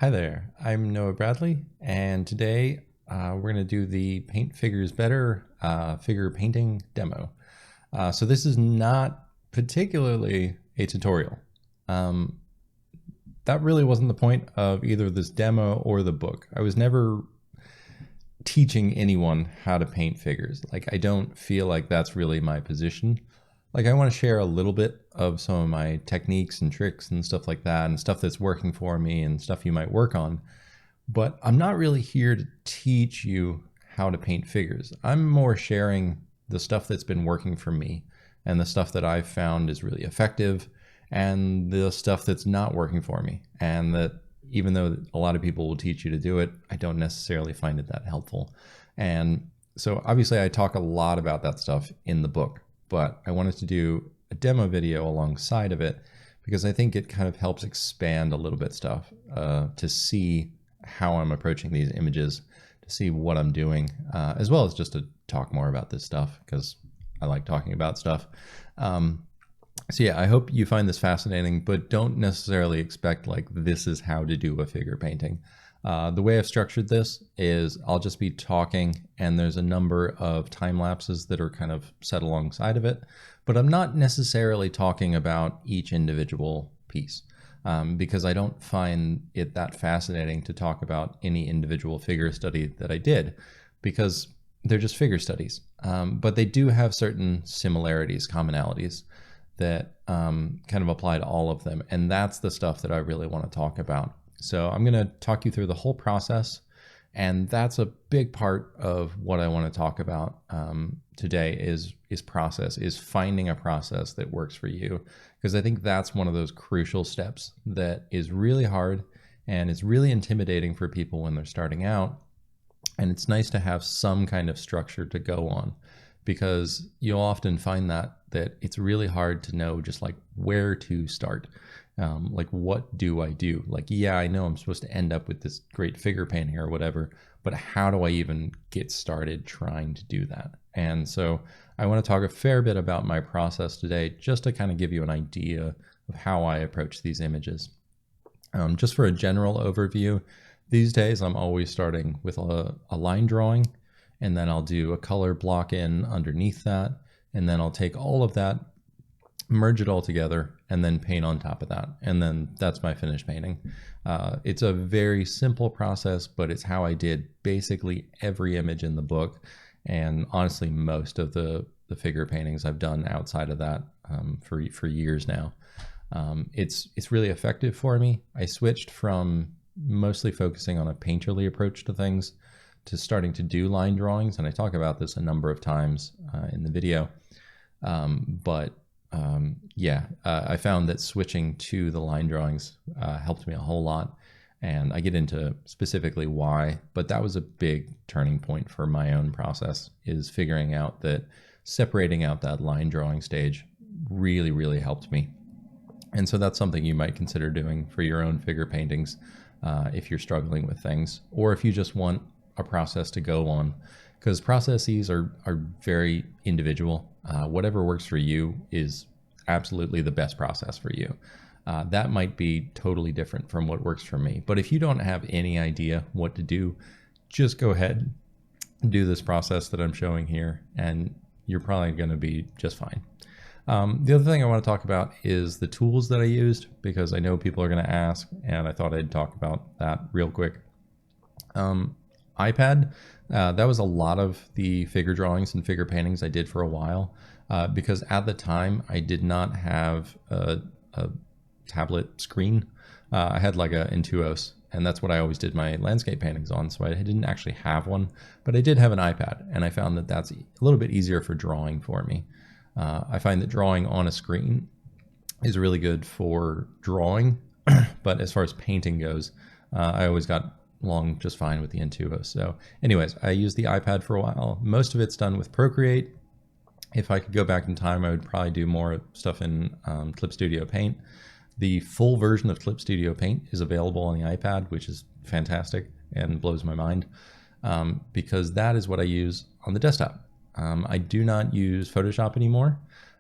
Hi there, I'm Noah Bradley, and today we're going to do the Paint Figures Better figure painting demo. So this is not particularly a tutorial. Um, that really wasn't the point of either this demo or the book. I was never teaching anyone how to paint figures. Like, I don't feel like that's really my position. Like, I want to share a little bit of some of my techniques and tricks and stuff like that, and stuff that's working for me and stuff you might work on. But I'm not really here to teach you how to paint figures. I'm more sharing the stuff that's been working for me and the stuff that I've found is really effective and the stuff that's not working for me. And that even though a lot of people will teach you to do it, I don't necessarily find it that helpful. And so obviously I talk a lot about that stuff in the book, but I wanted to do a demo video alongside of it because I think it kind of helps expand a little bit stuff to see how I'm approaching these images, to see what I'm doing, as well as just to talk more about this stuff because I like talking about stuff. So yeah, I hope you find this fascinating, but don't necessarily expect like this is how to do a figure painting. The way I've structured this is I'll just be talking and there's a number of time lapses that are kind of set alongside of it, but I'm not necessarily talking about each individual piece. Because I don't find it that fascinating to talk about any individual figure study that I did, because they're just figure studies. But they do have certain similarities, commonalities that kind of apply to all of them. And that's the stuff that I really want to talk about. So I'm going to talk you through the whole process. And that's a big part of what I want to talk about today is process, is finding a process that works for you. Because I think that's one of those crucial steps that is really hard and is really intimidating for people when they're starting out. And it's nice to have some kind of structure to go on, because you'll often find that it's really hard to know just like where to start. Like, what do I do? Like, yeah, I know I'm supposed to end up with this great figure painting or whatever, but how do I even get started trying to do that? And so I want to talk a fair bit about my process today, just to kind of give you an idea of how I approach these images. Just for a general overview, these days I'm always starting with a line drawing, and then I'll do a color block in underneath that, and then I'll take all of that, merge it all together, and then paint on top of that. And then that's my finished painting. It's a very simple process, but it's how I did basically every image in the book. And honestly, most of the figure paintings I've done outside of that for years now. It's really effective for me. I switched from mostly focusing on a painterly approach to things to starting to do line drawings. And I talk about this a number of times in the video. I found that switching to the line drawings helped me a whole lot, and I get into specifically why, but that was a big turning point for my own process, is figuring out that separating out that line drawing stage really, really helped me. And so that's something you might consider doing for your own figure paintings if you're struggling with things, or if you just want a process to go on, because processes are very individual. Whatever works for you is absolutely the best process for you. That might be totally different from what works for me. But if you don't have any idea what to do, just go ahead and do this process that I'm showing here, and you're probably going to be just fine. The other thing I want to talk about is the tools that I used, because I know people are going to ask, and I thought I'd talk about that real quick. iPad, that was a lot of the figure drawings and figure paintings I did for a while, because at the time I did not have a tablet screen. I had like a Intuos, and that's what I always did my landscape paintings on, so I didn't actually have one, but I did have an iPad, and I found that that's a little bit easier for drawing for me. I find that drawing on a screen is really good for drawing, but as far as painting goes, I always got along just fine with the Intuos. So anyways, I used the iPad for a while. Most of it's done with Procreate. If I could go back in time, I would probably do more stuff in Clip Studio Paint. The full version of Clip Studio Paint is available on the iPad, which is fantastic and blows my mind, because that is what I use on the desktop. I do not use Photoshop anymore.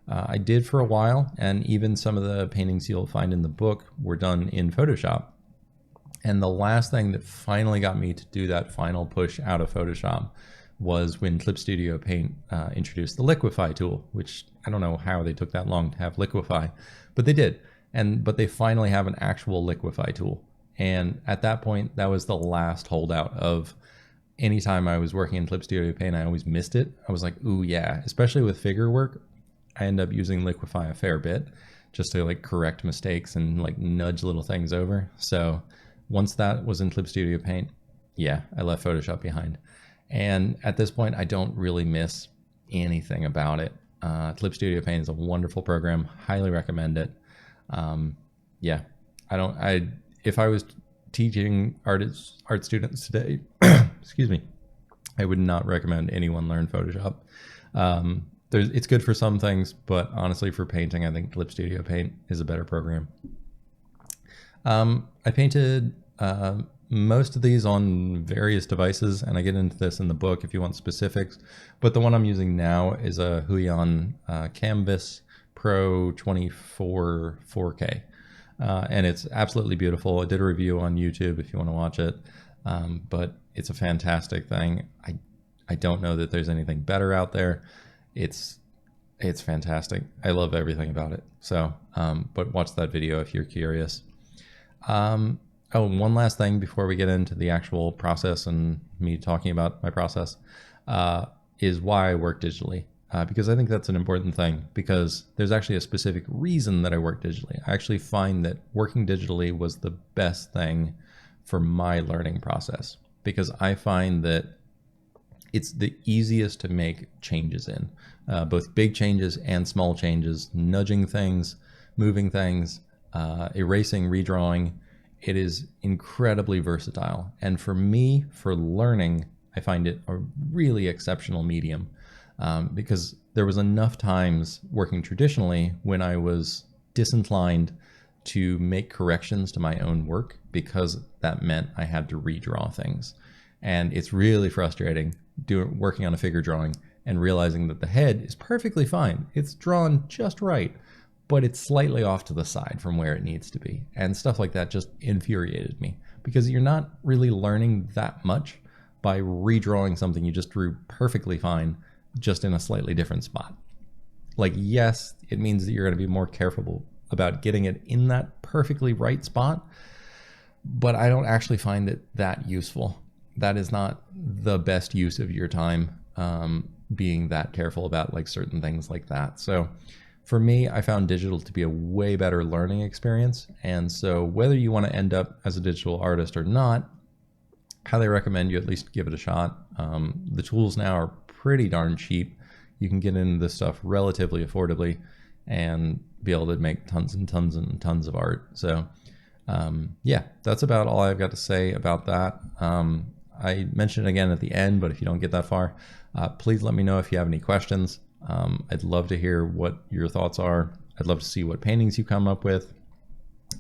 I did for a while, and even some of the paintings you'll find in the book were done in Photoshop. And the last thing that finally got me to do that final push out of Photoshop was when Clip Studio Paint introduced the Liquify tool, which I don't know how they took that long to have Liquify, but they did. But they finally have an actual Liquify tool. And at that point, that was the last holdout of anytime I was working in Clip Studio Paint, I always missed it. I was like, ooh, yeah, especially with figure work, I end up using Liquify a fair bit just to like correct mistakes and like nudge little things over. So once that was in Clip Studio Paint, yeah, I left Photoshop behind. And at this point, I don't really miss anything about it. Clip Studio Paint is a wonderful program. Highly recommend it. Yeah, if I was teaching art students today, excuse me, I would not recommend anyone learn Photoshop. It's good for some things, but honestly, for painting, I think Clip Studio Paint is a better program. I painted most of these on various devices, and I get into this in the book if you want specifics, but the one I'm using now is a Huion Canvas Pro 24 4K. And it's absolutely beautiful. I did a review on YouTube if you want to watch it, but it's a fantastic thing. I don't know that there's anything better out there. It's fantastic. I love everything about it. So, but watch that video if you're curious. Oh, one last thing before we get into the actual process and me talking about my process, is why I work digitally. Because I think that's an important thing, because there's actually a specific reason that I work digitally. I actually find that working digitally was the best thing for my learning process, because I find that it's the easiest to make changes in, both big changes and small changes, nudging things, moving things, erasing, redrawing. It is incredibly versatile. And for me, for learning, I find it a really exceptional medium. Because there was enough times working traditionally when I was disinclined to make corrections to my own work, because that meant I had to redraw things. And it's really frustrating working on a figure drawing and realizing that the head is perfectly fine. It's drawn just right, but it's slightly off to the side from where it needs to be. And stuff like that just infuriated me, because you're not really learning that much by redrawing something you just drew perfectly fine, just in a slightly different spot. Like, yes, it means that you're going to be more careful about getting it in that perfectly right spot, but I don't actually find it that useful. That is not the best use of your time, being that careful about like certain things like that. So for me, I found digital to be a way better learning experience. And so whether you want to end up as a digital artist or not, highly recommend you at least give it a shot. The tools now are pretty darn cheap. You can get into this stuff relatively affordably and be able to make tons and tons and tons of art. So yeah, that's about all I've got to say about that. I mentioned it again at the end, but if you don't get that far, please let me know if you have any questions. I'd love to hear what your thoughts are. I'd love to see what paintings you come up with.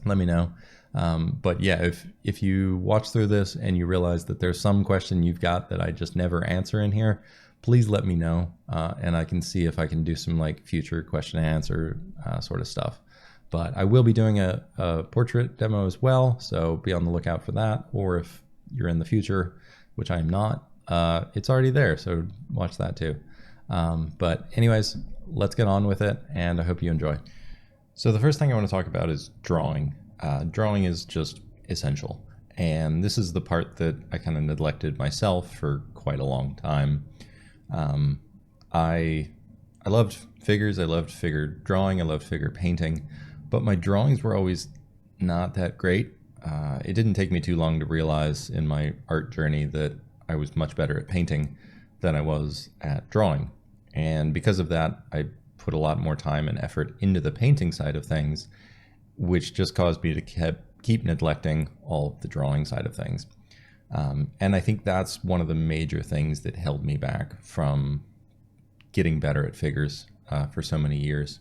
Let me know. But yeah, if you watch through this and you realize that there's some question you've got that I just never answer in here, please let me know, and I can see if I can do some like future question and answer sort of stuff. But I will be doing a portrait demo as well, so be on the lookout for that. Or if you're in the future, which I am not, it's already there, so watch that too. But anyways, let's get on with it, and I hope you enjoy. So the first thing I want to talk about is drawing. Drawing is just essential, and this is the part that I kind of neglected myself for quite a long time. I loved figures, I loved figure drawing, I loved figure painting, but my drawings were always not that great. It didn't take me too long to realize in my art journey that I was much better at painting than I was at drawing. And because of that, I put a lot more time and effort into the painting side of things, which just caused me to keep neglecting all of the drawing side of things. And I think that's one of the major things that held me back from getting better at figures for so many years.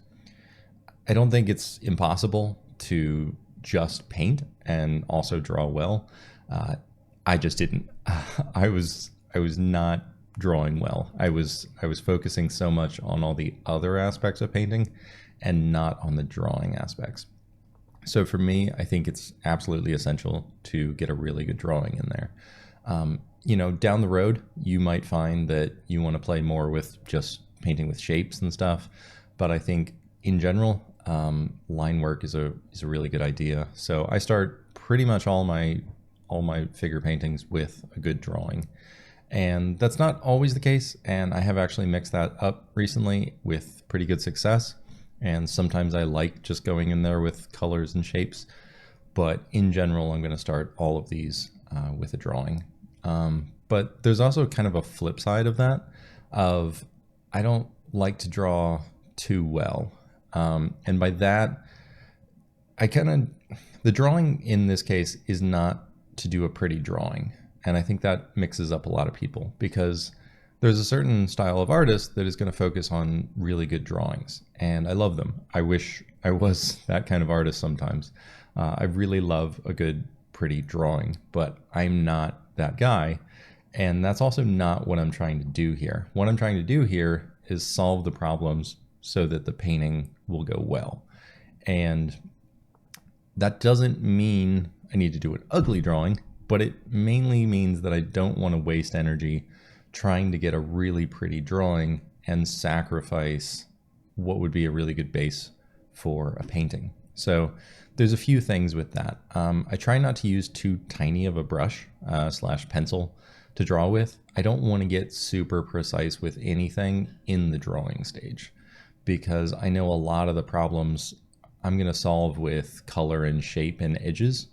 I don't think it's impossible to just paint and also draw well. I just didn't. I was not drawing well. I was focusing so much on all the other aspects of painting and not on the drawing aspects. So for me, I think it's absolutely essential to get a really good drawing in there. Down the road, you might find that you want to play more with just painting with shapes and stuff. But I think in general, line work is a really good idea. So I start pretty much all my figure paintings with a good drawing. And that's not always the case. And I have actually mixed that up recently with pretty good success. And sometimes I like just going in there with colors and shapes. But in general, I'm going to start all of these with a drawing. But there's also kind of a flip side of that, of I don't like to draw too well. And by that, the drawing in this case is not to do a pretty drawing. And I think that mixes up a lot of people, because there's a certain style of artist that is going to focus on really good drawings. And I love them. I wish I was that kind of artist sometimes. I really love a good, pretty drawing, but I'm not that guy. And that's also not what I'm trying to do here. What I'm trying to do here is solve the problems so that the painting will go well. And that doesn't mean I need to do an ugly drawing, but it mainly means that I don't want to waste energy trying to get a really pretty drawing and sacrifice what would be a really good base for a painting. So there's a few things with that. I try not to use too tiny of a brush / pencil to draw with. I don't want to get super precise with anything in the drawing stage, because I know a lot of the problems I'm going to solve with color and shape and edges.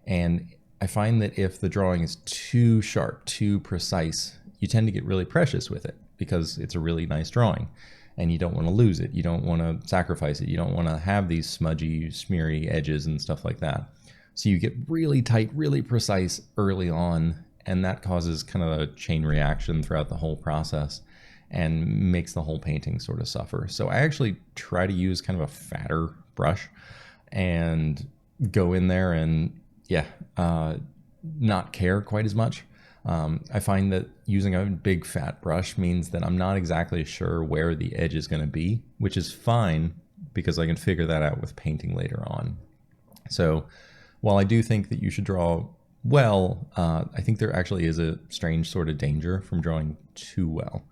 And I find that if the drawing is too sharp, too precise, you tend to get really precious with it because it's a really nice drawing and you don't want to lose it. You don't want to sacrifice it. You don't want to have these smudgy, smeary edges and stuff like that. So you get really tight, really precise early on, and that causes kind of a chain reaction throughout the whole process and makes the whole painting sort of suffer. So I actually try to use kind of a fatter brush and go in there and not care quite as much. I find that using a big fat brush means that I'm not exactly sure where the edge is going to be, which is fine because I can figure that out with painting later on. So while I do think that you should draw well, I think there actually is a strange sort of danger from drawing too well.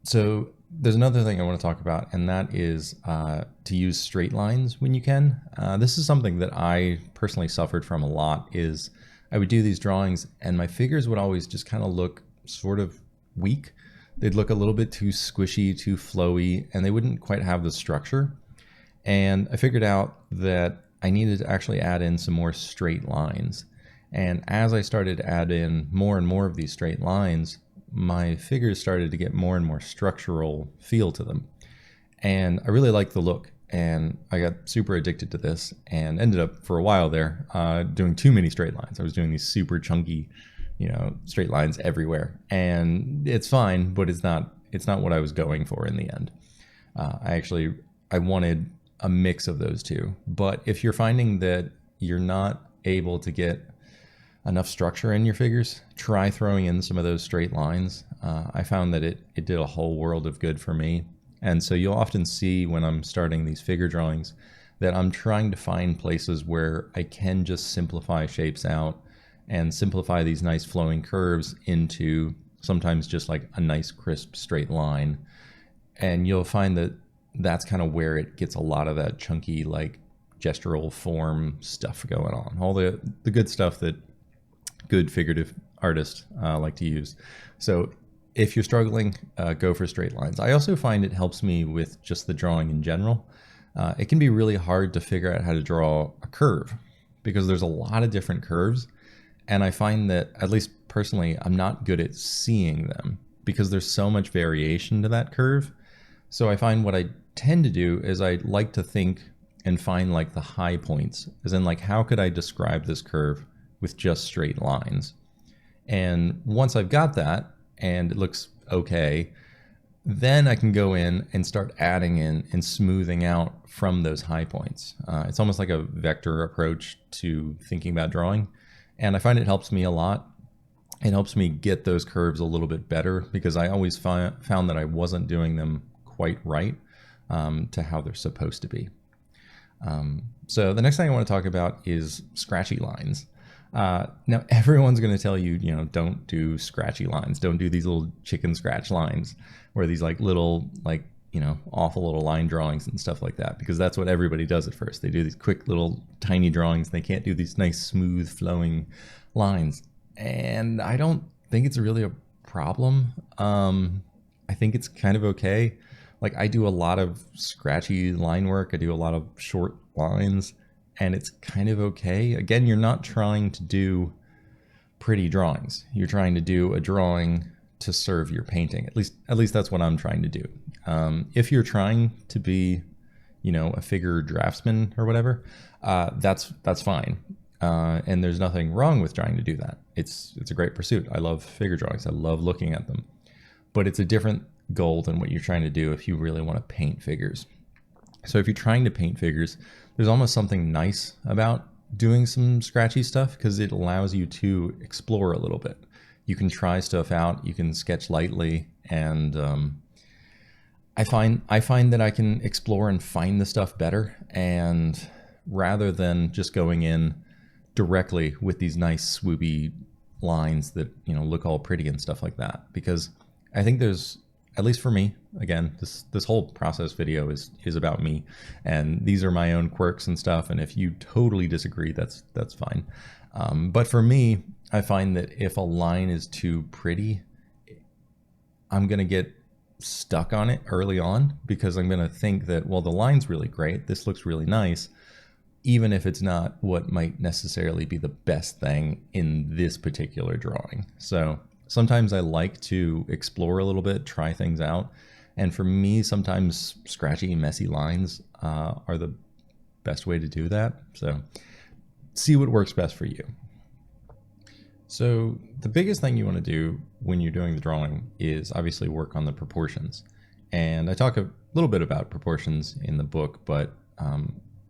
So there's another thing I want to talk about, and that is to use straight lines when you can. This is something that I personally suffered from a lot. Is I would do these drawings and my figures would always just kind of look sort of weak. They'd look a little bit too squishy, too flowy, and they wouldn't quite have the structure. And I figured out that I needed to actually add in some more straight lines. And as I started to add in more and more of these straight lines, my figures started to get more and more structural feel to them. And I really liked the look. And I got super addicted to this and ended up for a while there doing too many straight lines. I was doing these super chunky, straight lines everywhere. And it's fine, but it's not what I was going for in the end. I wanted a mix of those two. But if you're finding that you're not able to get enough structure in your figures, try throwing in some of those straight lines. I found that it did a whole world of good for me. And so you'll often see when I'm starting these figure drawings that I'm trying to find places where I can just simplify shapes out and simplify these nice flowing curves into sometimes just like a nice crisp straight line. And you'll find that that's kind of where it gets a lot of that chunky, like gestural form stuff going on. All the good stuff that good figurative artists like to use. So if you're struggling, go for straight lines. I also find it helps me with just the drawing in general. It can be really hard to figure out how to draw a curve because there's a lot of different curves. And I find that, at least personally, I'm not good at seeing them because there's so much variation to that curve. So I find what I tend to do is I like to think and find like the high points, as in like, how could I describe this curve with just straight lines? And once I've got that and it looks okay, then I can go in and start adding in and smoothing out from those high points. It's almost like a vector approach to thinking about drawing. And I find it helps me a lot. It helps me get those curves a little bit better because I always found that I wasn't doing them quite right to how they're supposed to be. So the next thing I want to talk about is scratchy lines. Now everyone's going to tell you, don't do scratchy lines. Don't do these little chicken scratch lines where these like little, like, awful little line drawings and stuff like that, because that's what everybody does at first. They do these quick little tiny drawings. They can't do these nice, smooth flowing lines. And I don't think it's really a problem. I think it's kind of okay. Like, I do a lot of scratchy line work. I do a lot of short lines, and it's kind of okay. Again, you're not trying to do pretty drawings. You're trying to do a drawing to serve your painting. At least that's what I'm trying to do. If you're trying to be, a figure draftsman or whatever, that's fine. And there's nothing wrong with trying to do that. It's a great pursuit. I love figure drawings. I love looking at them. But it's a different goal than what you're trying to do if you really want to paint figures. So if you're trying to paint figures, there's almost something nice about doing some scratchy stuff, because it allows you to explore a little bit. You can try stuff out, you can sketch lightly, and I find that I can explore and find the stuff better, and rather than just going in directly with these nice swoopy lines that look all pretty and stuff like that. Because I think there's, at least for me, again, this whole process video is about me, and these are my own quirks and stuff, and if you totally disagree, that's fine. But for me, I find that if a line is too pretty, I'm gonna get stuck on it early on, because I'm gonna think that, well, the line's really great, this looks really nice, even if it's not what might necessarily be the best thing in this particular drawing. So sometimes I like to explore a little bit, try things out. And for me, sometimes scratchy, messy lines are the best way to do that. So see what works best for you. So the biggest thing you want to do when you're doing the drawing is obviously work on the proportions. And I talk a little bit about proportions in the book, but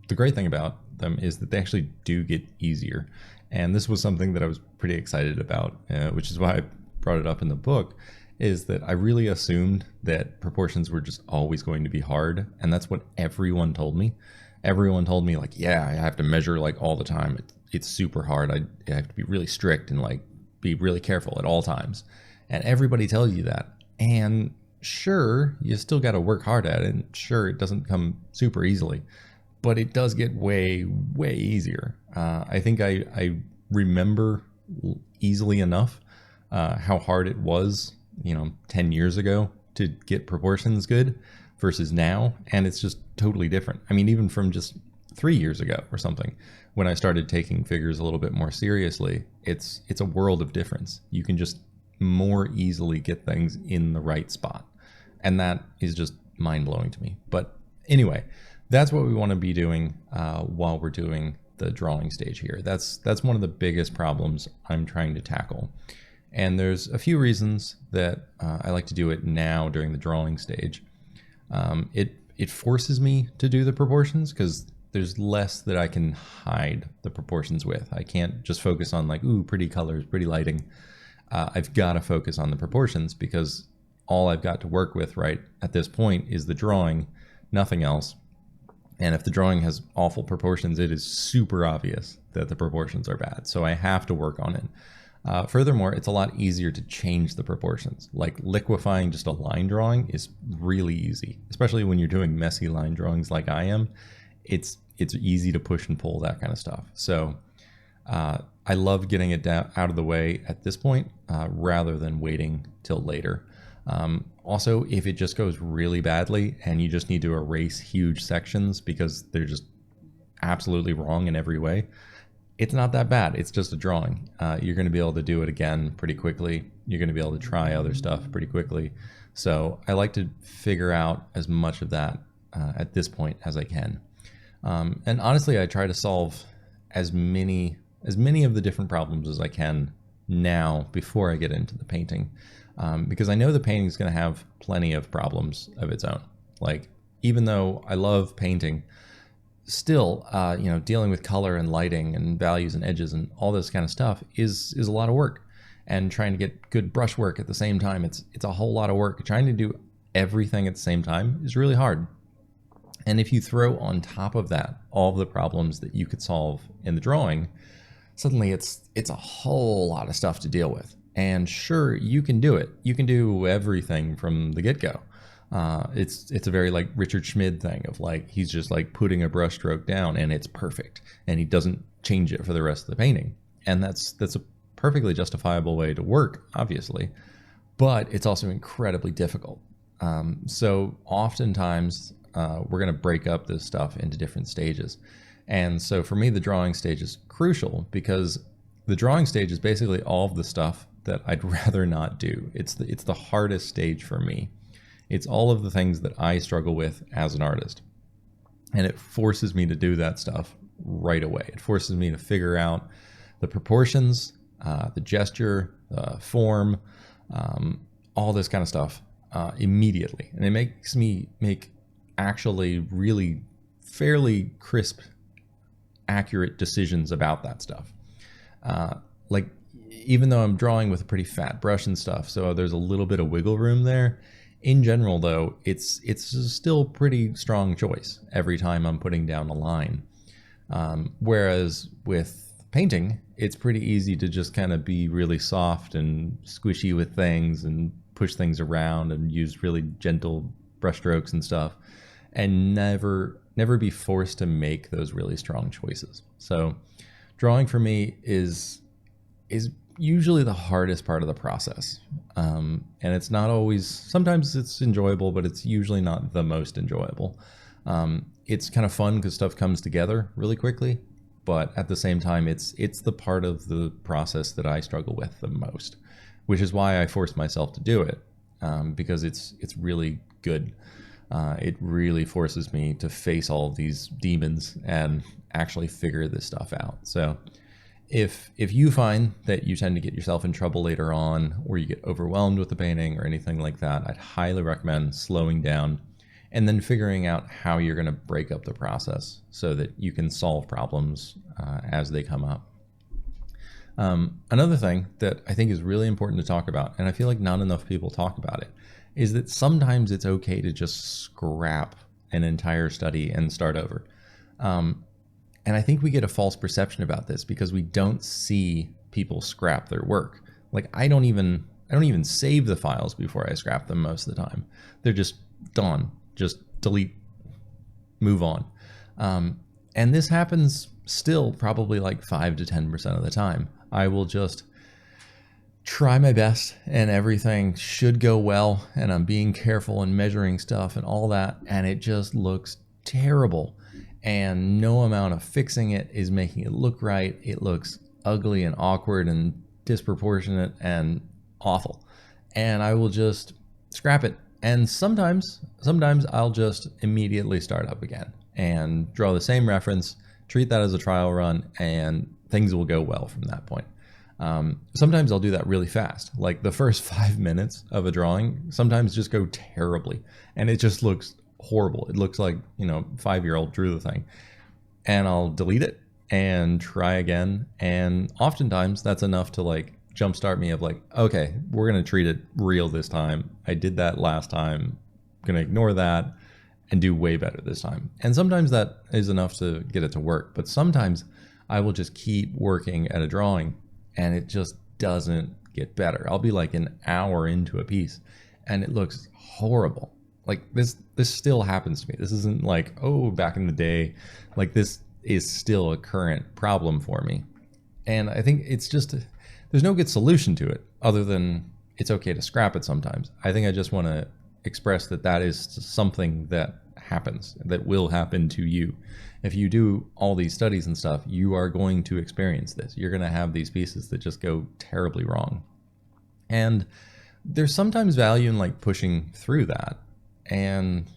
the great thing about them is that they actually do get easier. And this was something that I was pretty excited about, which is why I brought it up in the book, is that I really assumed that proportions were just always going to be hard. And that's what everyone told me. Everyone told me, like, yeah, I have to measure like all the time. It's super hard. I have to be really strict and like be really careful at all times. And everybody tells you that. And sure, you still got to work hard at it. And sure, it doesn't come super easily, but it does get way, way easier. I think I remember easily enough how hard it was, 10 years ago to get proportions good versus now. And it's just totally different. I mean, even from just 3 years ago or something, when I started taking figures a little bit more seriously, it's a world of difference. You can just more easily get things in the right spot. And that is just mind-blowing to me. But anyway, that's what we want to be doing while we're doing the drawing stage here. That's one of the biggest problems I'm trying to tackle. And there's a few reasons that I like to do it now during the drawing stage. It forces me to do the proportions because there's less that I can hide the proportions with. I can't just focus on like, ooh, pretty colors, pretty lighting. I've got to focus on the proportions because all I've got to work with right at this point is the drawing, nothing else. And if the drawing has awful proportions, it is super obvious that the proportions are bad. So I have to work on it. Furthermore, it's a lot easier to change the proportions. Like liquefying just a line drawing is really easy, especially when you're doing messy line drawings like I am. It's easy to push and pull that kind of stuff. So I love getting it out of the way at this point rather than waiting till later. Also, if it just goes really badly and you just need to erase huge sections because they're just absolutely wrong in every way, it's not that bad. It's just a drawing. You're going to be able to do it again pretty quickly. You're going to be able to try other stuff pretty quickly. So I like to figure out as much of that at this point as I can. And honestly, I try to solve as many of the different problems as I can now before I get into the painting. Because I know the painting is going to have plenty of problems of its own. Like, even though I love painting, still, dealing with color and lighting and values and edges and all this kind of stuff is a lot of work. And trying to get good brush work at the same time, it's a whole lot of work. Trying to do everything at the same time is really hard. And if you throw on top of that all of the problems that you could solve in the drawing, suddenly it's a whole lot of stuff to deal with. And sure, you can do it. You can do everything from the get-go. It's a very like Richard Schmid thing of like he's just like putting a brushstroke down and it's perfect, and he doesn't change it for the rest of the painting. And that's a perfectly justifiable way to work, obviously, but it's also incredibly difficult. So oftentimes we're going to break up this stuff into different stages. And so for me, the drawing stage is crucial because the drawing stage is basically all of the stuff that I'd rather not do. It's the hardest stage for me. It's all of the things that I struggle with as an artist. And it forces me to do that stuff right away. It forces me to figure out the proportions, the gesture, the form, all this kind of stuff immediately. And it makes me make actually really fairly crisp, accurate decisions about that stuff. Like even though I'm drawing with a pretty fat brush and stuff, so there's a little bit of wiggle room there. In general, though, it's still pretty strong choice every time I'm putting down a line. Whereas with painting, it's pretty easy to just kind of be really soft and squishy with things and push things around and use really gentle brushstrokes and stuff, and never be forced to make those really strong choices. So drawing for me is usually the hardest part of the process. And it's not always, sometimes it's enjoyable, but it's usually not the most enjoyable. It's kind of fun because stuff comes together really quickly, but at the same time, it's the part of the process that I struggle with the most, which is why I force myself to do it, because it's really good. It really forces me to face all of these demons and actually figure this stuff out. So if you find that you tend to get yourself in trouble later on, or you get overwhelmed with the painting or anything like that, I'd highly recommend slowing down and then figuring out how you're going to break up the process so that you can solve problems as they come up. Another thing that I think is really important to talk about, and I feel like not enough people talk about it, is that sometimes it's okay to just scrap an entire study and start over. And I think we get a false perception about this because we don't see people scrap their work. Like I don't even save the files before I scrap them most of the time. They're just done. Just delete, move on. And this happens still probably like 5 to 10% of the time. I will just try my best and everything should go well, and I'm being careful and measuring stuff and all that, and it just looks terrible. And no amount of fixing it is making it look right. It looks ugly and awkward and disproportionate and awful. And I will just scrap it. And sometimes I'll just immediately start up again and draw the same reference, treat that as a trial run, and things will go well from that point. Sometimes I'll do that really fast. Like the first 5 minutes of a drawing sometimes just go terribly, and it just looks horrible. It looks like, 5-year-old drew the thing, and I'll delete it and try again. And oftentimes that's enough to like jumpstart me of like, okay, we're going to treat it real this time. I did that last time. I'm going to ignore that and do way better this time. And sometimes that is enough to get it to work. But sometimes I will just keep working at a drawing and it just doesn't get better. I'll be like an hour into a piece and it looks horrible. Like this still happens to me. This isn't like, oh, back in the day. Like this is still a current problem for me. And I think it's just, there's no good solution to it other than it's okay to scrap it sometimes. I think I just want to express that that is something that happens, that will happen to you. If you do all these studies and stuff, you are going to experience this. You're going to have these pieces that just go terribly wrong. And there's sometimes value in like pushing through that. And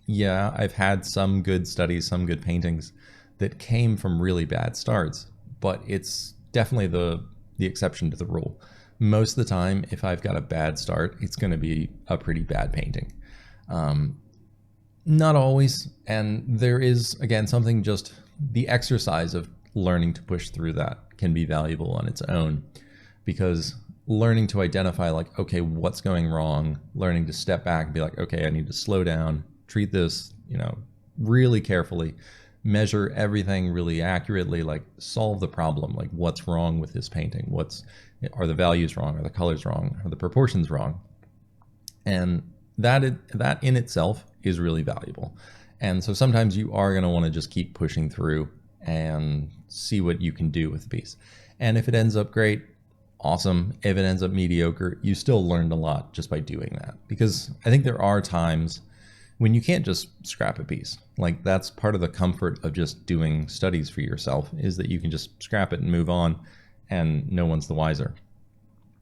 yeah, I've had some good studies, some good paintings that came from really bad starts, but it's definitely the exception to the rule. Most of the time, if I've got a bad start, it's going to be a pretty bad painting. Not always. And there is, again, something just the exercise of learning to push through that can be valuable on its own, because learning to identify like, okay, what's going wrong, learning to step back and be like, okay, I need to slow down, treat this, really carefully, measure everything really accurately, like solve the problem, like what's wrong with this painting, are the values wrong, are the colors wrong, are the proportions wrong. And that in itself is really valuable. And so sometimes you are going to want to just keep pushing through and see what you can do with the piece. And if it ends up great, awesome. If it ends up mediocre, you still learned a lot just by doing that. Because I think there are times when you can't just scrap a piece. Like, that's part of the comfort of just doing studies for yourself, is that you can just scrap it and move on and no one's the wiser.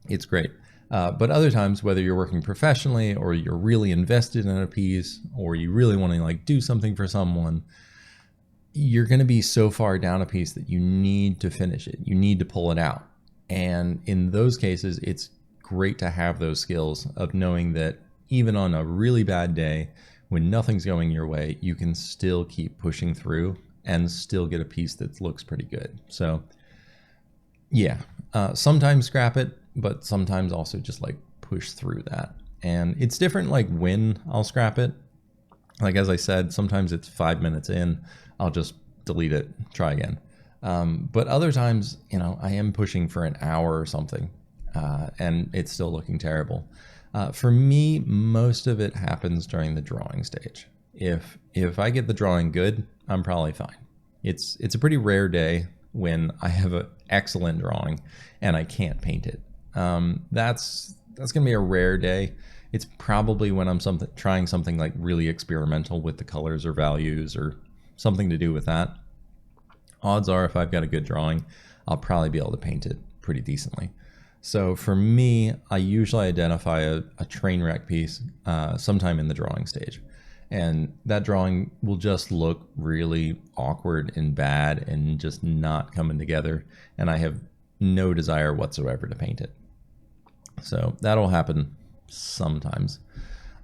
It's great. But other times, whether you're working professionally or you're really invested in a piece or you really want to like do something for someone, you're going to be so far down a piece that you need to finish it. You need to pull it out. And in those cases, it's great to have those skills of knowing that even on a really bad day, when nothing's going your way, you can still keep pushing through and still get a piece that looks pretty good. So yeah, sometimes scrap it, but sometimes also just like push through that. And it's different like when I'll scrap it. Like, as I said, sometimes it's 5 minutes in, I'll just delete it, try again. But other times, I am pushing for an hour or something, and it's still looking terrible. For me, most of it happens during the drawing stage. If I get the drawing good, I'm probably fine. It's a pretty rare day when I have an excellent drawing and I can't paint it. That's gonna be a rare day. It's probably when I'm trying something like really experimental with the colors or values or something to do with that. Odds are, if I've got a good drawing, I'll probably be able to paint it pretty decently. So for me, I usually identify a train wreck piece sometime in the drawing stage. And that drawing will just look really awkward and bad and just not coming together. And I have no desire whatsoever to paint it. So that'll happen sometimes.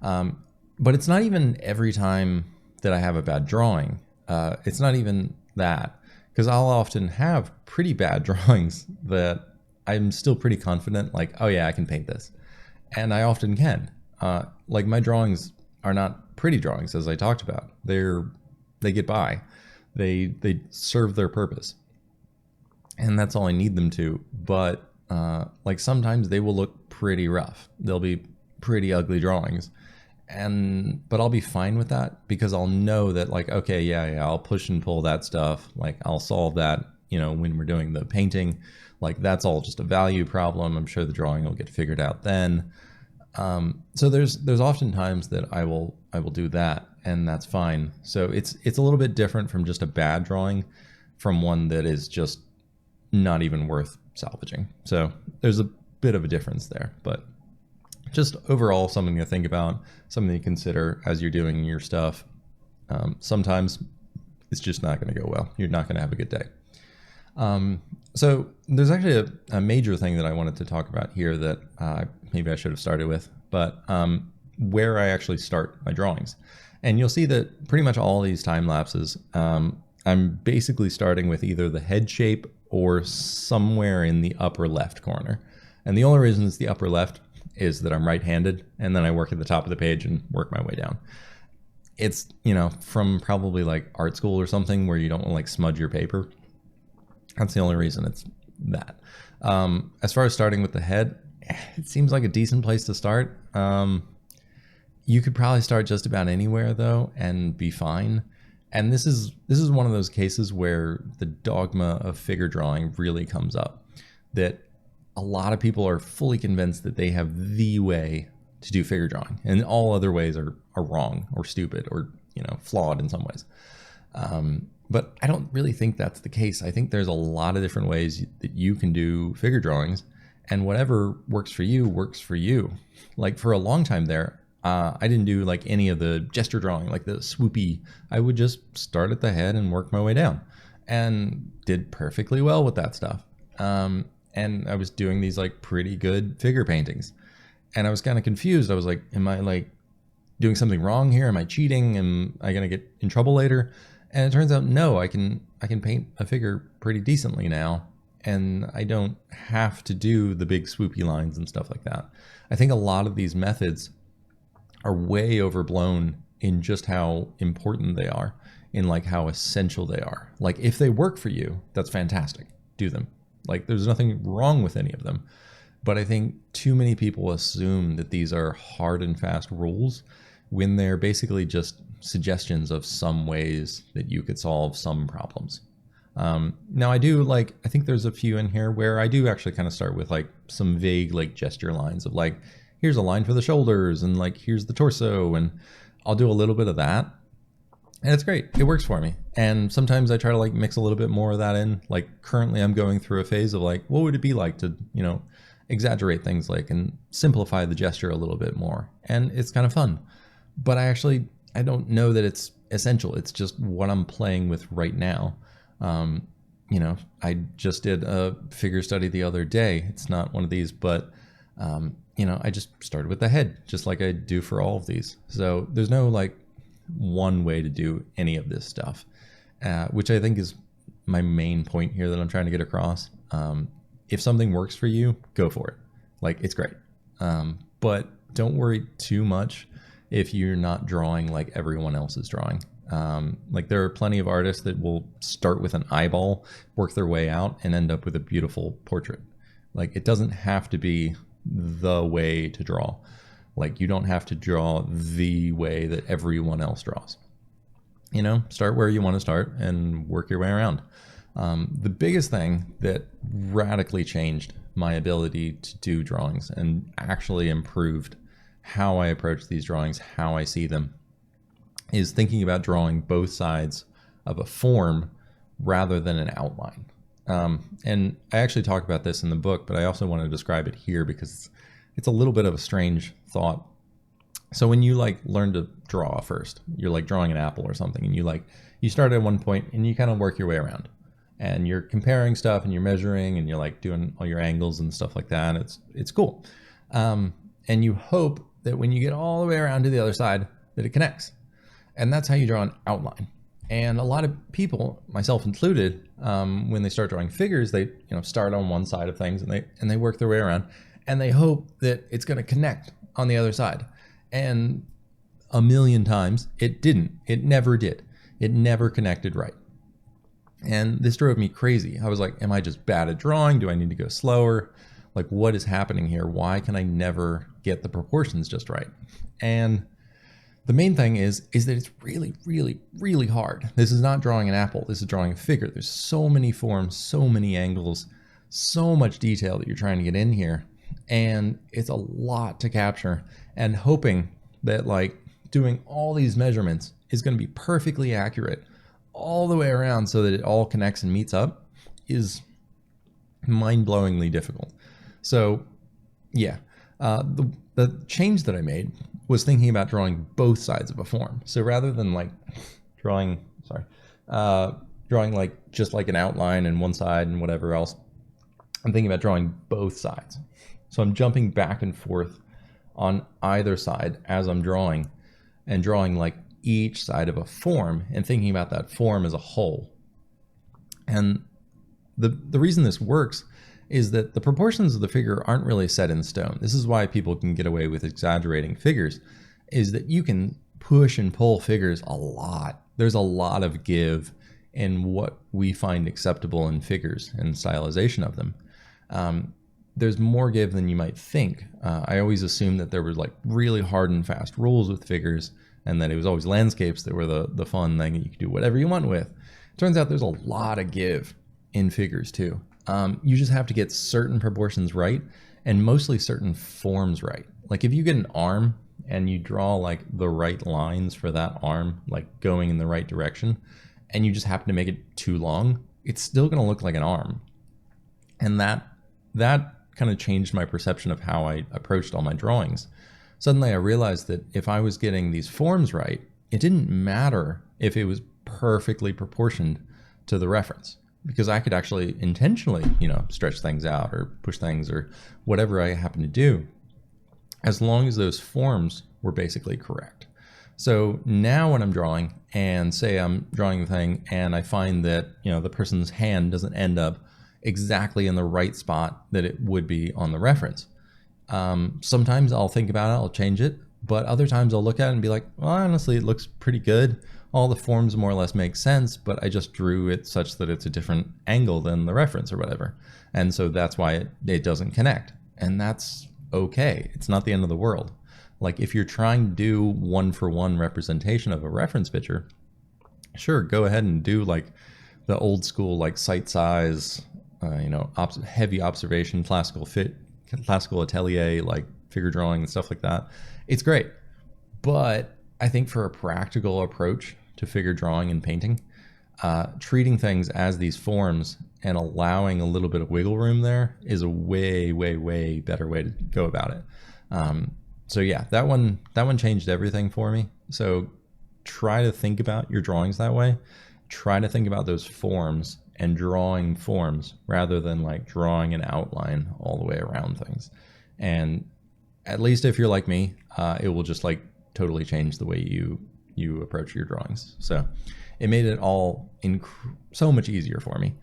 But it's not even every time that I have a bad drawing. It's not even that, because I'll often have pretty bad drawings that I'm still pretty confident, like, oh yeah, I can paint this. And I often can. Like, my drawings are not pretty drawings, as I talked about. They get by. They serve their purpose. And that's all I need them to. But like, sometimes they will look pretty rough. They'll be pretty ugly drawings. But I'll be fine with that, because I'll know that, like, okay, yeah, I'll push and pull that stuff. Like, I'll solve that, when we're doing the painting. Like, that's all just a value problem. I'm sure the drawing will get figured out then. So there's often times that I will do that, and that's fine. So it's a little bit different from just a bad drawing, from one that is just not even worth salvaging. So there's a bit of a difference there, but just overall something to think about, something to consider as you're doing your stuff. Sometimes it's just not going to go well. You're not going to have a good day. So there's actually a major thing that I wanted to talk about here that maybe I should have started with, but where I actually start my drawings. And you'll see that pretty much all these time lapses, I'm basically starting with either the head shape or somewhere in the upper left corner. And the only reason it's the upper left is that I'm right-handed, and then I work at the top of the page and work my way down. It's, from probably like art school or something where you don't want to like smudge your paper. That's the only reason it's that. As far as starting with the head, it seems like a decent place to start. You could probably start just about anywhere though and be fine. And this is one of those cases where the dogma of figure drawing really comes up, that a lot of people are fully convinced that they have the way to do figure drawing, and all other ways are wrong or stupid or flawed in some ways. But I don't really think that's the case. I think there's a lot of different ways that you can do figure drawings, and whatever works for you works for you. Like, for a long time there, I didn't do like any of the gesture drawing, like the swoopy. I would just start at the head and work my way down, and did perfectly well with that stuff. And I was doing these like pretty good figure paintings, and I was kind of confused. I was like, am I like doing something wrong here? Am I cheating? Am I gonna get in trouble later? And it turns out, no, I can paint a figure pretty decently now, and I don't have to do the big swoopy lines and stuff like that. I think a lot of these methods are way overblown in just how important they are, in like how essential they are. Like if they work for you, that's fantastic. Do them. Like there's nothing wrong with any of them. But I think too many people assume that these are hard and fast rules when they're basically just suggestions of some ways that you could solve some problems. Now I think there's a few in here where I do actually kind of start with like some vague like gesture lines of like, here's a line for the shoulders and like, here's the torso. And I'll do a little bit of that. And it's great. It works for me. And sometimes I try to like mix a little bit more of that in. Like currently I'm going through a phase of like, what would it be like to, exaggerate things like and simplify the gesture a little bit more. And it's kind of fun. But I don't know that it's essential. It's just what I'm playing with right now. I just did a figure study the other day. It's not one of these, but, I just started with the head, just like I do for all of these. So there's no like one way to do any of this stuff, which I think is my main point here that I'm trying to get across. If something works for you, go for it. Like it's great. But don't worry too much if you're not drawing like everyone else is drawing. Like there are plenty of artists that will start with an eyeball, work their way out and end up with a beautiful portrait. Like it doesn't have to be the way to draw. Like you don't have to draw the way that everyone else draws. Start where you want to start and work your way around. The biggest thing that radically changed my ability to do drawings and actually improved how I approach these drawings, how I see them, is thinking about drawing both sides of a form rather than an outline. And I actually talk about this in the book, but I also want to describe it here because it's a little bit of a strange thought. So when you like learn to draw first, you're like drawing an apple or something, and you start at one point and you kind of work your way around. And you're comparing stuff and you're measuring and you're like doing all your angles and stuff like that. It's cool. And you hope that when you get all the way around to the other side that it connects. And that's how you draw an outline. And a lot of people, myself included, when they start drawing figures, they start on one side of things and they work their way around and they hope that it's going to connect on the other side. And a million times it didn't. It never did. It never connected right. And this drove me crazy. I was like, am I just bad at drawing? Do I need to go slower? Like, what is happening here? Why can I never get the proportions just right? And the main thing is that it's really, really, really hard. This is not drawing an apple. This is drawing a figure. There's so many forms, so many angles, so much detail that you're trying to get in here. And it's a lot to capture. And hoping that like doing all these measurements is going to be perfectly accurate all the way around so that it all connects and meets up is mind-blowingly difficult. So yeah, the change that I made was thinking about drawing both sides of a form. So rather than like drawing like just like an outline and one side and whatever else, I'm thinking about drawing both sides. So I'm jumping back and forth on either side as I'm drawing and drawing like each side of a form and thinking about that form as a whole. And the reason this works is that the proportions of the figure aren't really set in stone. This is why people can get away with exaggerating figures, is that you can push and pull figures a lot. There's a lot of give in what we find acceptable in figures and stylization of them. There's more give than you might think. I always assumed that there were like really hard and fast rules with figures and that it was always landscapes that were the fun thing that you could do whatever you want with. Turns out there's a lot of give in figures too. You just have to get certain proportions right and mostly certain forms right. Like if you get an arm and you draw like the right lines for that arm, like going in the right direction, and you just happen to make it too long, it's still going to look like an arm. And that kind of changed my perception of how I approached all my drawings. Suddenly I realized that if I was getting these forms right, it didn't matter if it was perfectly proportioned to the reference, because I could actually intentionally, stretch things out or push things or whatever I happen to do, as long as those forms were basically correct. So now when I'm drawing and say I'm drawing the thing and I find that, the person's hand doesn't end up exactly in the right spot that it would be on the reference. Sometimes I'll think about it, I'll change it, But other times I'll look at it and be like, well, honestly, it looks pretty good. All the forms more or less make sense, but I just drew it such that it's a different angle than the reference or whatever. And so that's why it doesn't connect. And that's okay. It's not the end of the world. Like if you're trying to do one-for-one representation of a reference picture, sure, go ahead and do like the old school, like sight size, heavy observation, classical atelier, like figure drawing and stuff like that. It's great. But I think for a practical approach to figure drawing and painting, treating things as these forms and allowing a little bit of wiggle room there is a way, way, way better way to go about it. So yeah, that one changed everything for me. So try to think about your drawings that way. Try to think about those forms and drawing forms rather than like drawing an outline all the way around things. And at least if you're like me, it will just like totally change the way you approach your drawings. So it made it all so much easier for me.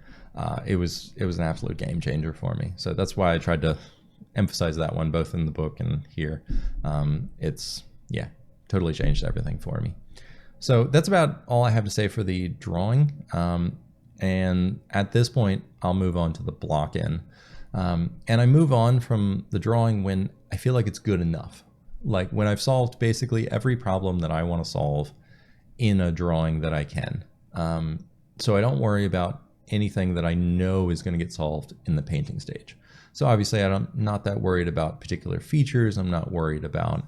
It was an absolute game changer for me. So that's why I tried to emphasize that one both in the book and here. It's totally changed everything for me. So that's about all I have to say for the drawing. And at this point, I'll move on to the block in. And I move on from the drawing when I feel like it's good enough. Like when I've solved basically every problem that I want to solve in a drawing that I can. So I don't worry about anything that I know is going to get solved in the painting stage. So obviously I'm not that worried about particular features. I'm not worried about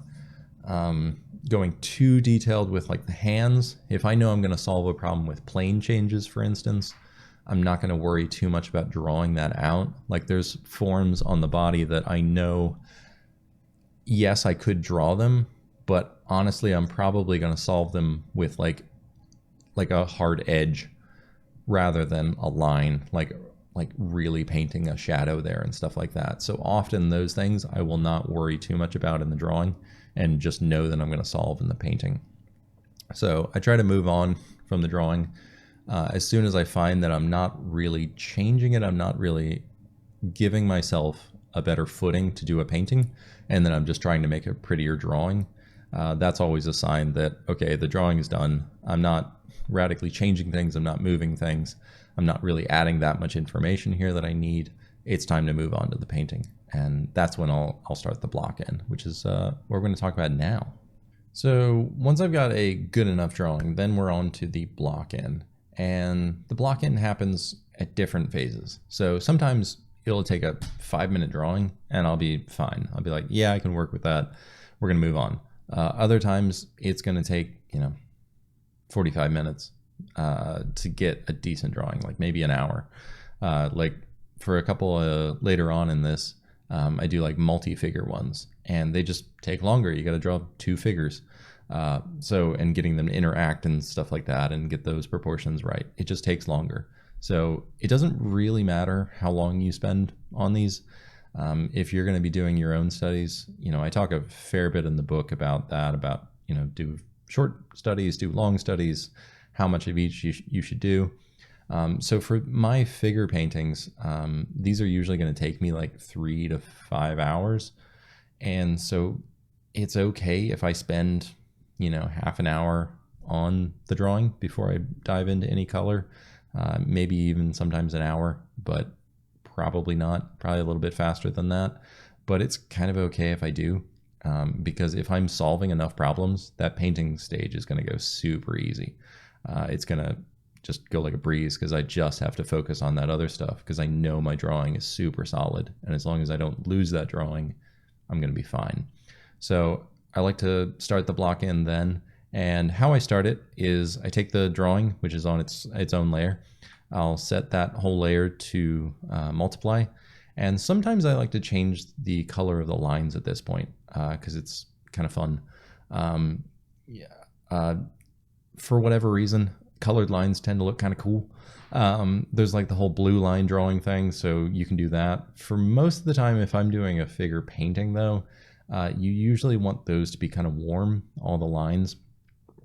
going too detailed with like the hands. If I know I'm going to solve a problem with plane changes, for instance, I'm not going to worry too much about drawing that out. Like there's forms on the body that I know, yes, I could draw them, but honestly, I'm probably going to solve them with like a hard edge rather than a line, like really painting a shadow there and stuff like that. So often those things I will not worry too much about in the drawing and just know that I'm going to solve in the painting. So I try to move on from the drawing as soon as I find that I'm not really changing it, I'm not really giving myself a better footing to do a painting, and then I'm just trying to make a prettier drawing. That's always a sign that, okay, the drawing is done. I'm not radically changing things. I'm not moving things. I'm not really adding that much information here that I need. It's time to move on to the painting. And that's when I'll start the block in, which is what we're going to talk about now. So once I've got a good enough drawing, then we're on to the block in. And the block in happens at different phases. So sometimes it'll take a 5-minute drawing and I'll be fine. I'll be like, yeah, I can work with that. We're going to move on. Other times it's going to take, 45 minutes to get a decent drawing, like maybe an hour. Like for a couple later on in this, I do like multi-figure ones and they just take longer. You got to draw 2 figures. And getting them to interact and stuff like that and get those proportions right, it just takes longer. So it doesn't really matter how long you spend on these. If you're going to be doing your own studies, I talk a fair bit in the book about that, about, do short studies, do long studies, how much of each you should do. So for my figure paintings, these are usually going to take me like 3 to 5 hours. And so it's okay if I spend, half an hour on the drawing before I dive into any color, maybe even sometimes an hour, but probably not, probably a little bit faster than that. But it's kind of okay if I do, because if I'm solving enough problems, that painting stage is going to go super easy. It's going to just go like a breeze because I just have to focus on that other stuff because I know my drawing is super solid. And as long as I don't lose that drawing, I'm going to be fine. So I like to start the block in then. And how I start it is I take the drawing, which is on its own layer. I'll set that whole layer to multiply. And sometimes I like to change the color of the lines at this point because it's kind of fun. For whatever reason, colored lines tend to look kind of cool. There's like the whole blue line drawing thing, so you can do that. For most of the time, if I'm doing a figure painting though, you usually want those to be kind of warm, all the lines,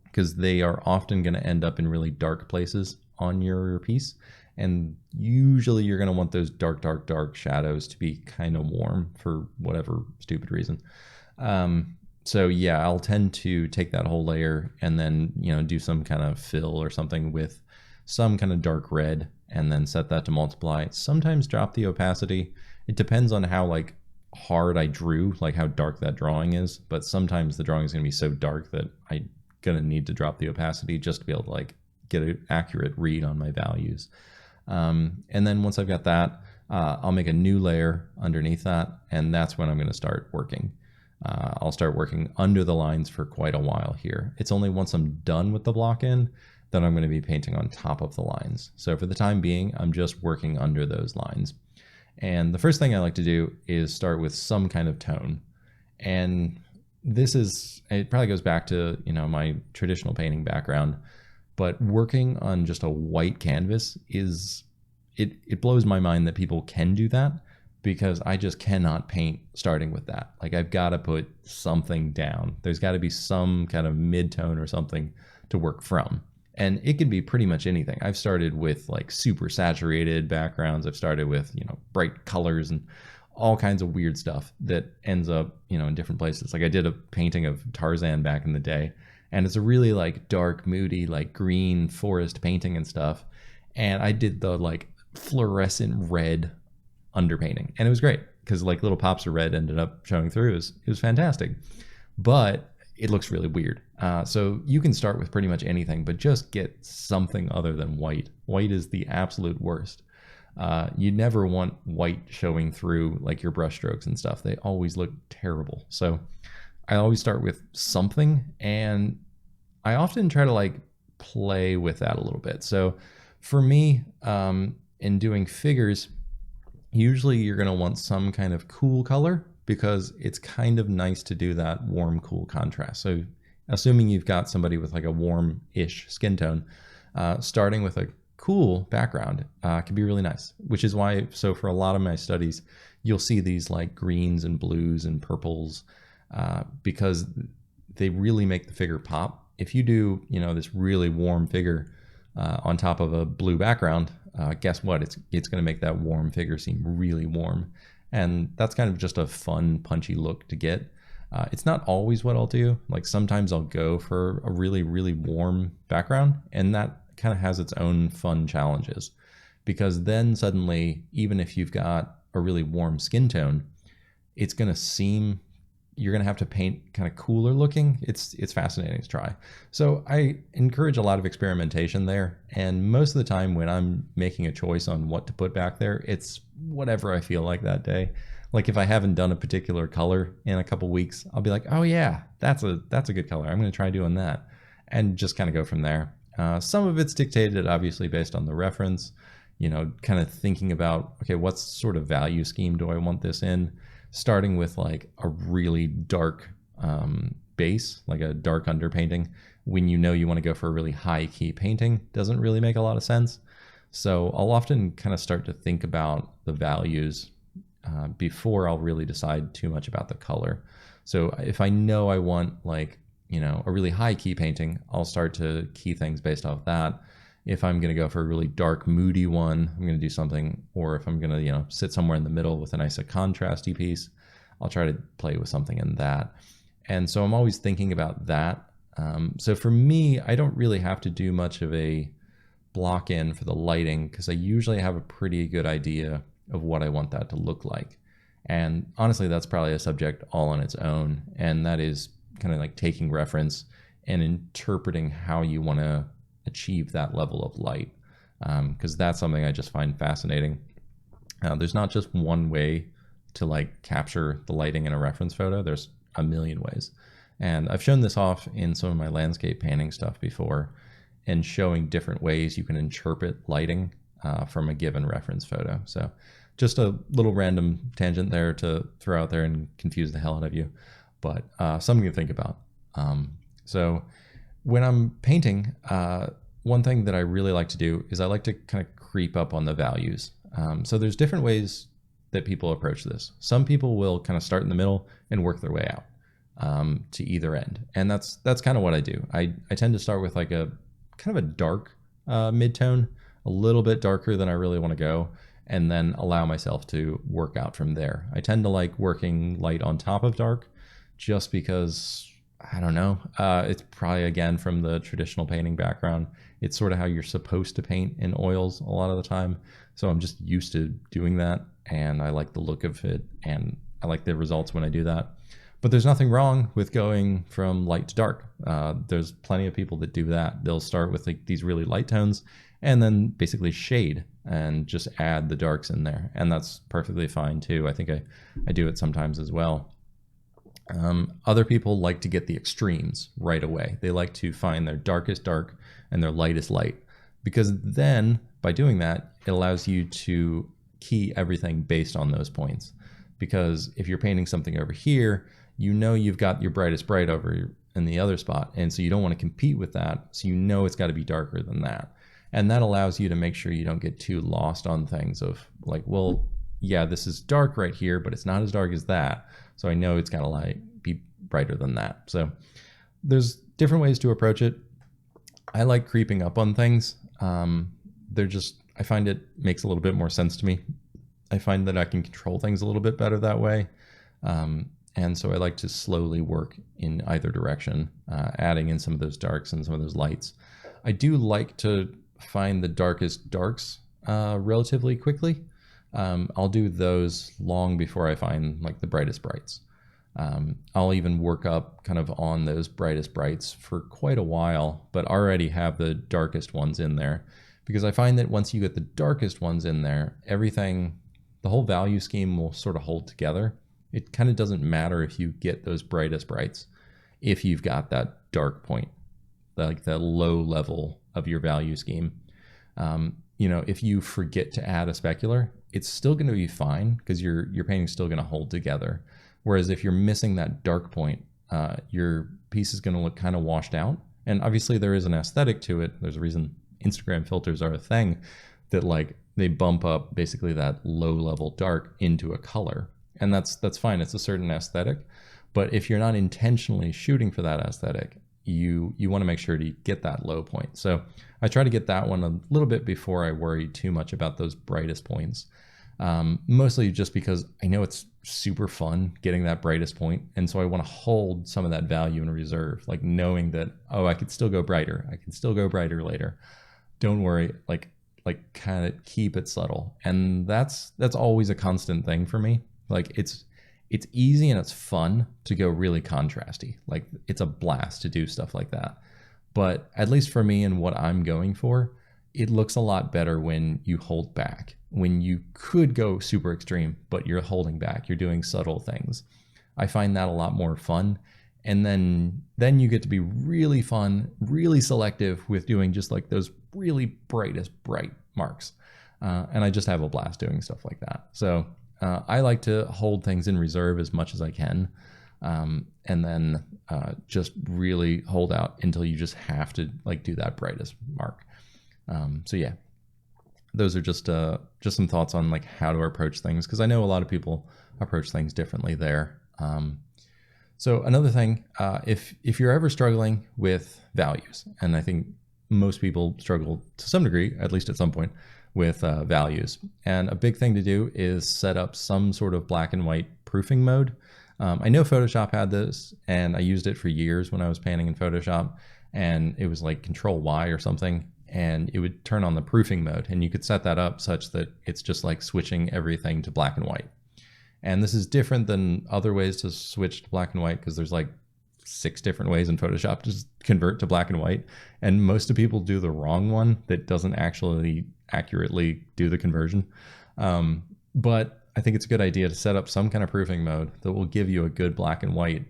because they are often going to end up in really dark places on your piece. And usually you're going to want those dark, dark, dark shadows to be kind of warm for whatever stupid reason. So yeah, I'll tend to take that whole layer and then, do some kind of fill or something with some kind of dark red and then set that to multiply. Sometimes drop the opacity. It depends on how like hard I drew, like how dark that drawing is. But sometimes the drawing is going to be so dark that I'm going to need to drop the opacity just to be able to like get an accurate read on my values. And then once I've got that, I'll make a new layer underneath that, and that's when I'm going to start working. I'll start working under the lines for quite a while here. It's only once I'm done with the block in that I'm going to be painting on top of the lines. So for the time being, I'm just working under those lines. And the first thing I like to do is start with some kind of tone. And it probably goes back to, my traditional painting background, but working on just a white canvas it blows my mind that people can do that, because I just cannot paint starting with that. Like I've got to put something down. There's got to be some kind of mid-tone or something to work from. And it could be pretty much anything. I've started with like super saturated backgrounds. I've started with, bright colors and all kinds of weird stuff that ends up, in different places. Like I did a painting of Tarzan back in the day, and it's a really like dark, moody, like green forest painting and stuff. And I did the like fluorescent red underpainting, and it was great because like little pops of red ended up showing through. It was fantastic, but it looks really weird. So you can start with pretty much anything, but just get something other than white. White is the absolute worst. You never want white showing through like your brush strokes and stuff. They always look terrible. So I always start with something, and I often try to like play with that a little bit. So for me, in doing figures, usually you're going to want some kind of cool color, because it's kind of nice to do that warm, cool contrast. So assuming you've got somebody with like a warm-ish skin tone, starting with a cool background can be really nice, which is why, so for a lot of my studies, you'll see these like greens and blues and purples, because they really make the figure pop. If you do, this really warm figure on top of a blue background, guess what? It's going to make that warm figure seem really warm. And that's kind of just a fun, punchy look to get. It's not always what I'll do. Like sometimes I'll go for a really, really warm background, and that kind of has its own fun challenges, because then suddenly, even if you've got a really warm skin tone, it's going to seem, you're going to have to paint kind of cooler looking. It's fascinating to try. So I encourage a lot of experimentation there. And most of the time when I'm making a choice on what to put back there, it's whatever I feel like that day. Like if I haven't done a particular color in a couple weeks, I'll be like, oh yeah, that's a good color. I'm going to try doing that, and just kind of go from there. Some of it's dictated obviously based on the reference, kind of thinking about, okay, what sort of value scheme do I want this in? Starting with like a really dark base, like a dark underpainting, when you want to go for a really high key painting, doesn't really make a lot of sense. So I'll often kind of start to think about the values before I'll really decide too much about the color. So if I know I want like, a really high key painting, I'll start to key things based off that. If I'm going to go for a really dark, moody one, I'm going to do something. Or if I'm going to, sit somewhere in the middle with a nice contrasty piece, I'll try to play with something in that. And so I'm always thinking about that. So for me, I don't really have to do much of a block in for the lighting, because I usually have a pretty good idea of what I want that to look like. And honestly, that's probably a subject all on its own. And that is kind of like taking reference and interpreting how you want to achieve that level of light, because that's something I just find fascinating. There's not just one way to like capture the lighting in a reference photo. There's a million ways, and I've shown this off in some of my landscape painting stuff before, and showing different ways you can interpret lighting from a given reference photo. So just a little random tangent there to throw out there and confuse the hell out of you, but something to think about. So when I'm painting, one thing that I really like to do is I like to kind of creep up on the values. So there's different ways that people approach this. Some people will kind of start in the middle and work their way out to either end. And that's kind of what I do. I tend to start with like a kind of a dark mid-tone, a little bit darker than I really want to go, and then allow myself to work out from there. I tend to like working light on top of dark, just because, I don't know, it's probably again from the traditional painting background. It's sort of how you're supposed to paint in oils a lot of the time. So I'm just used to doing that, and I like the look of it, and I like the results when I do that. But there's nothing wrong with going from light to dark. There's plenty of people that do that. They'll start with like these really light tones and then basically shade and just add the darks in there. And that's perfectly fine too. I think I do it sometimes as well. Other people like to get the extremes right away. They like to find their darkest dark and their lightest light, because then by doing that, it allows you to key everything based on those points. Because if you're painting something over here, you know you've got your brightest bright over in the other spot, and so you don't want to compete with that, so you know it's got to be darker than that. And that allows you to make sure you don't get too lost on things of like, well, yeah, this is dark right here, but it's not as dark as that, so I know it's got to be brighter than that. So there's different ways to approach it. I like creeping up on things. I find it makes a little bit more sense to me. I find that I can control things a little bit better that way. And so I like to slowly work in either direction, adding in some of those darks and some of those lights. I do like to find the darkest darks relatively quickly. I'll do those long before I find like the brightest brights. I'll even work up kind of on those brightest brights for quite a while, but already have the darkest ones in there, because I find that once you get the darkest ones in there, everything, the whole value scheme will sort of hold together. It kind of doesn't matter if you get those brightest brights if you've got that dark point, like the low level of your value scheme. If you forget to add a specular, it's still going to be fine because your painting's still going to hold together. Whereas if you're missing that dark point, your piece is going to look kind of washed out. And obviously there is an aesthetic to it. There's a reason Instagram filters are a thing, that like they bump up basically that low level dark into a color. And that's fine. It's a certain aesthetic. But if you're not intentionally shooting for that aesthetic, you want to make sure to get that low point. So I try to get that one a little bit before I worry too much about those brightest points. Mostly just because I know it's super fun getting that brightest point. And so I want to hold some of that value in reserve, like knowing that, oh, I could still go brighter. I can still go brighter later. Don't worry, like kind of keep it subtle. And that's always a constant thing for me. Like it's easy and it's fun to go really contrasty. Like it's a blast to do stuff like that. But at least for me and what I'm going for, it looks a lot better when you hold back, when you could go super extreme, but you're holding back, you're doing subtle things. I find that a lot more fun. And then you get to be really fun, really selective with doing just like those really brightest bright marks. And I just have a blast doing stuff like that. So I like to hold things in reserve as much as I can, and then just really hold out until you just have to like do that brightest mark. So yeah, those are just some thoughts on like how to approach things, because I know a lot of people approach things differently there. So another thing, if you're ever struggling with values, and I think most people struggle to some degree, at least at some point, with values. And a big thing to do is set up some sort of black and white proofing mode. I know Photoshop had this, and I used it for years when I was painting in Photoshop, and it was like Control Y or something, and it would turn on the proofing mode, and you could set that up such that it's just like switching everything to black and white. And this is different than other ways to switch to black and white, because there's like 6 different ways in Photoshop to just convert to black and white. And most of people do the wrong one that doesn't actually accurately do the conversion. But I think it's a good idea to set up some kind of proofing mode that will give you a good black and white,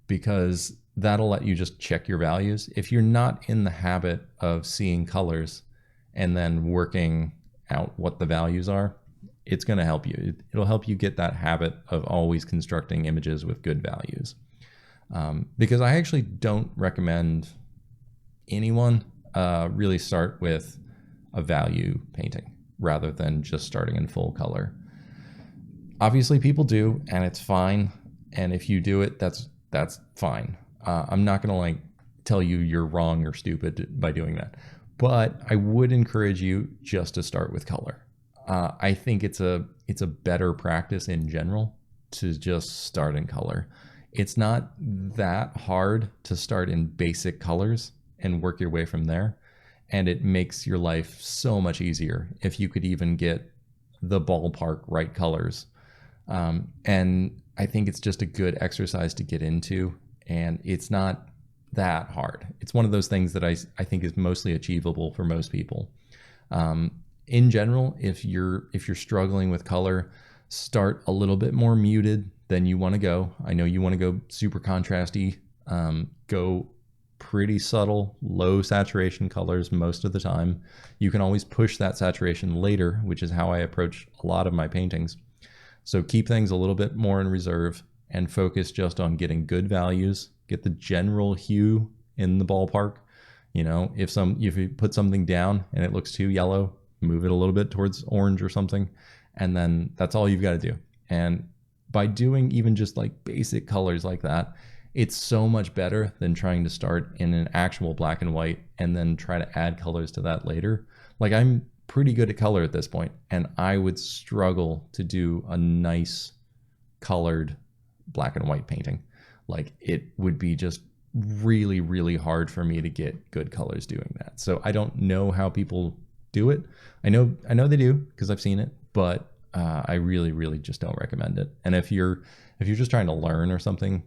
because that'll let you just check your values. If you're not in the habit of seeing colors and then working out what the values are, it's going to help you. It'll help you get that habit of always constructing images with good values. Because I actually don't recommend anyone really start with a value painting rather than just starting in full color. Obviously people do, and it's fine. And if you do it, that's fine. I'm not gonna like tell you you're wrong or stupid by doing that, but I would encourage you just to start with color. I think it's a better practice in general to just start in color. it's not that hard to start in basic colors and work your way from there. And it makes your life so much easier if you could even get the ballpark right colors. And I think it's just a good exercise to get into, and it's not that hard. It's one of those things that I think is mostly achievable for most people. In general, if you're struggling with color, start a little bit more muted than you want to go. I know you want to go super contrasty. Go pretty subtle, low saturation colors most of the time. You can always push that saturation later, which is how I approach a lot of my paintings. So keep things a little bit more in reserve and focus just on getting good values, get the general hue in the ballpark. You know, if you put something down and it looks too yellow, move it a little bit towards orange or something, and then that's all you've got to do. And by doing even just like basic colors like that, it's so much better than trying to start in an actual black and white and then try to add colors to that later. Like, I'm pretty good at color at this point, and I would struggle to do a nice colored black and white painting. Like, it would be just really, really hard for me to get good colors doing that. So I don't know how people do it. I know they do because I've seen it, but I really, really just don't recommend it. And if you're just trying to learn or something,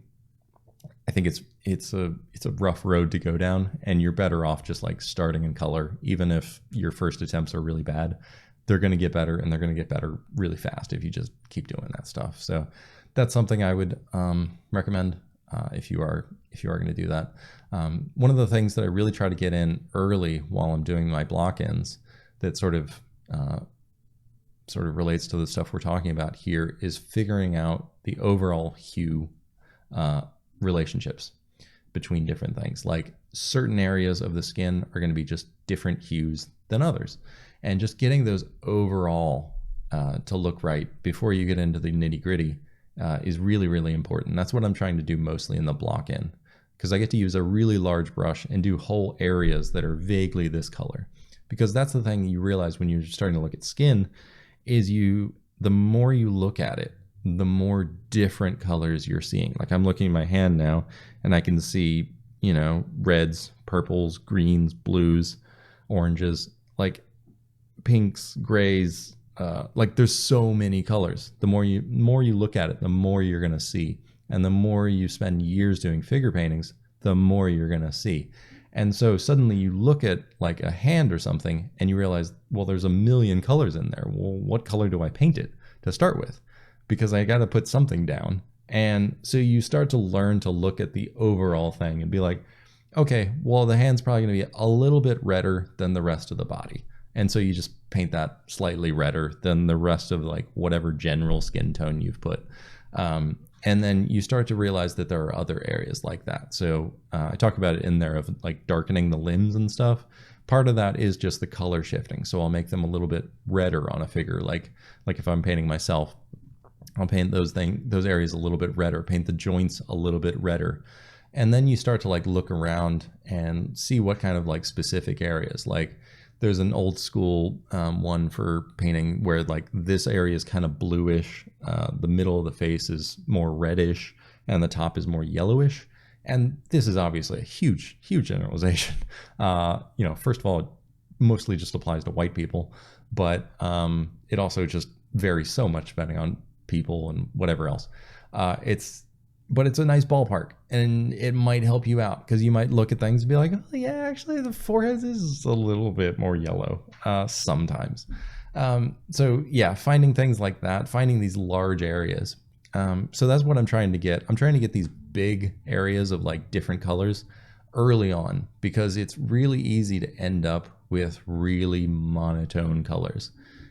I think it's a rough road to go down, and you're better off just like starting in color. Even if your first attempts are really bad, they're going to get better, and they're going to get better really fast if you just keep doing that stuff. So that's something I would recommend if you are going to do that. One of the things that I really try to get in early while I'm doing my block-ins that sort of relates to the stuff we're talking about here is figuring out the overall hue relationships between different things. Like, certain areas of the skin are going to be just different hues than others, and just getting those overall to look right before you get into the nitty gritty is really, really important. That's what I'm trying to do mostly in the block in, because I get to use a really large brush and do whole areas that are vaguely this color. Because that's the thing you realize when you're starting to look at skin is the more you look at it, the more different colors you're seeing. Like, I'm looking at my hand now and I can see, you know, reds, purples, greens, blues, oranges, like pinks, grays, like there's so many colors. The more you look at it, the more you're going to see. And the more you spend years doing figure paintings, the more you're going to see. And so suddenly you look at like a hand or something and you realize, well, there's a million colors in there. Well, what color do I paint it to start with? Because I got to put something down. And so you start to learn to look at the overall thing and be like, okay, well, the hand's probably going to be a little bit redder than the rest of the body. And so you just paint that slightly redder than the rest of like whatever general skin tone you've put. And then you start to realize that there are other areas like that. So I talk about it in there of like darkening the limbs and stuff. Part of that is just the color shifting. So I'll make them a little bit redder on a figure. Like if I'm painting myself, I'll paint those areas a little bit redder, paint the joints a little bit redder. And then you start to like look around and see what kind of like specific areas. Like, there's an old school one for painting where like this area is kind of bluish, the middle of the face is more reddish, and the top is more yellowish. And this is obviously a huge, huge generalization. You know, first of all, it mostly just applies to white people, but it also just varies so much depending on people and whatever else. But it's a nice ballpark, and it might help you out because you might look at things and be like, oh yeah, actually the forehead is a little bit more yellow sometimes. So yeah, finding things like that, finding these large areas. So that's what I'm trying to get. I'm trying to get these big areas of like different colors early on, because it's really easy to end up with really monotone colors.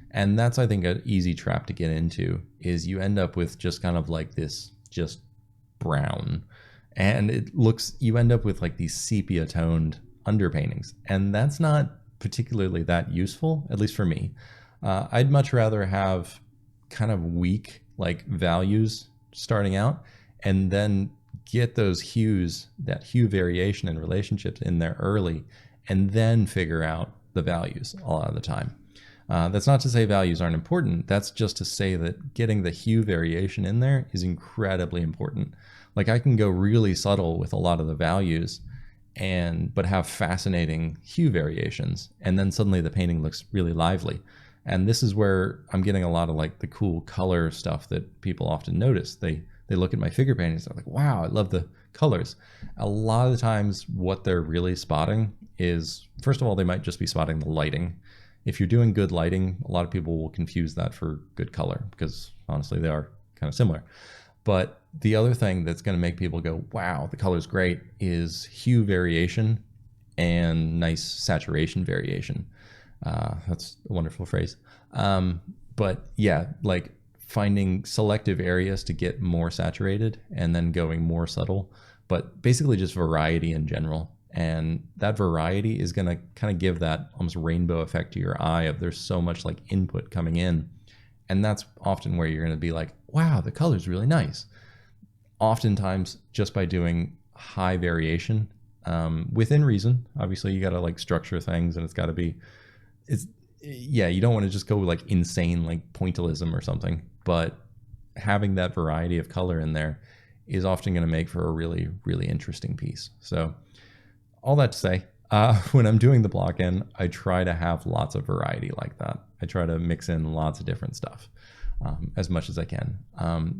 And that's, I think, an easy trap to get into, is you end up with just kind of like this just brown, and you end up with like these sepia toned underpaintings, and that's not particularly that useful, at least for me. I'd much rather have kind of weak like values starting out, and then get those hues, that hue variation and relationships in there early, and then figure out the values a lot of the time. That's not to say values aren't important. That's just to say that getting the hue variation in there is incredibly important. Like I can go really subtle with a lot of the values but have fascinating hue variations. And then suddenly the painting looks really lively. And this is where I'm getting a lot of like the cool color stuff that people often notice. They look at my figure paintings, they're like, wow, I love the colors. A lot of the times what they're really spotting is, first of all, they might just be spotting the lighting. If you're doing good lighting, a lot of people will confuse that for good color because honestly, they are kind of similar. But the other thing that's going to make people go, wow, the color's great, is hue variation and nice saturation variation. That's a wonderful phrase. But yeah, like finding selective areas to get more saturated and then going more subtle, but basically just variety in general. And that variety is going to kind of give that almost rainbow effect to your eye of there's so much like input coming in. And that's often where you're going to be like, wow, the color's really nice. Oftentimes just by doing high variation within reason. Obviously you got to like structure things and you don't want to just go like insane like pointillism or something, but having that variety of color in there is often going to make for a really, really interesting piece. So all that to say, when I'm doing the block in, I try to have lots of variety like that. I try to mix in lots of different stuff as much as I can.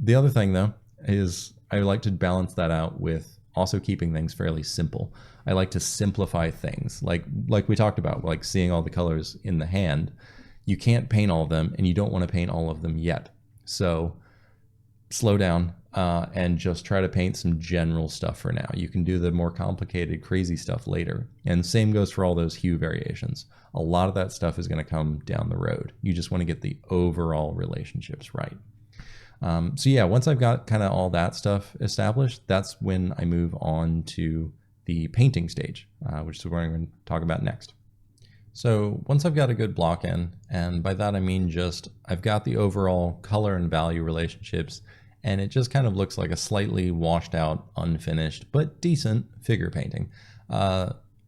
The other thing though is I like to balance that out with also keeping things fairly simple. I like to simplify things like we talked about, like seeing all the colors in the hand. You can't paint all of them and you don't want to paint all of them yet. So slow down and just try to paint some general stuff for now. You can do the more complicated, crazy stuff later. And same goes for all those hue variations. A lot of that stuff is going to come down the road. You just want to get the overall relationships right. So yeah, once I've got kind of all that stuff established, that's when I move on to the painting stage, which is what I'm going to talk about next. So once I've got a good block in, and by that I mean just I've got the overall color and value relationships, and it just kind of looks like a slightly washed out, unfinished, but decent figure painting.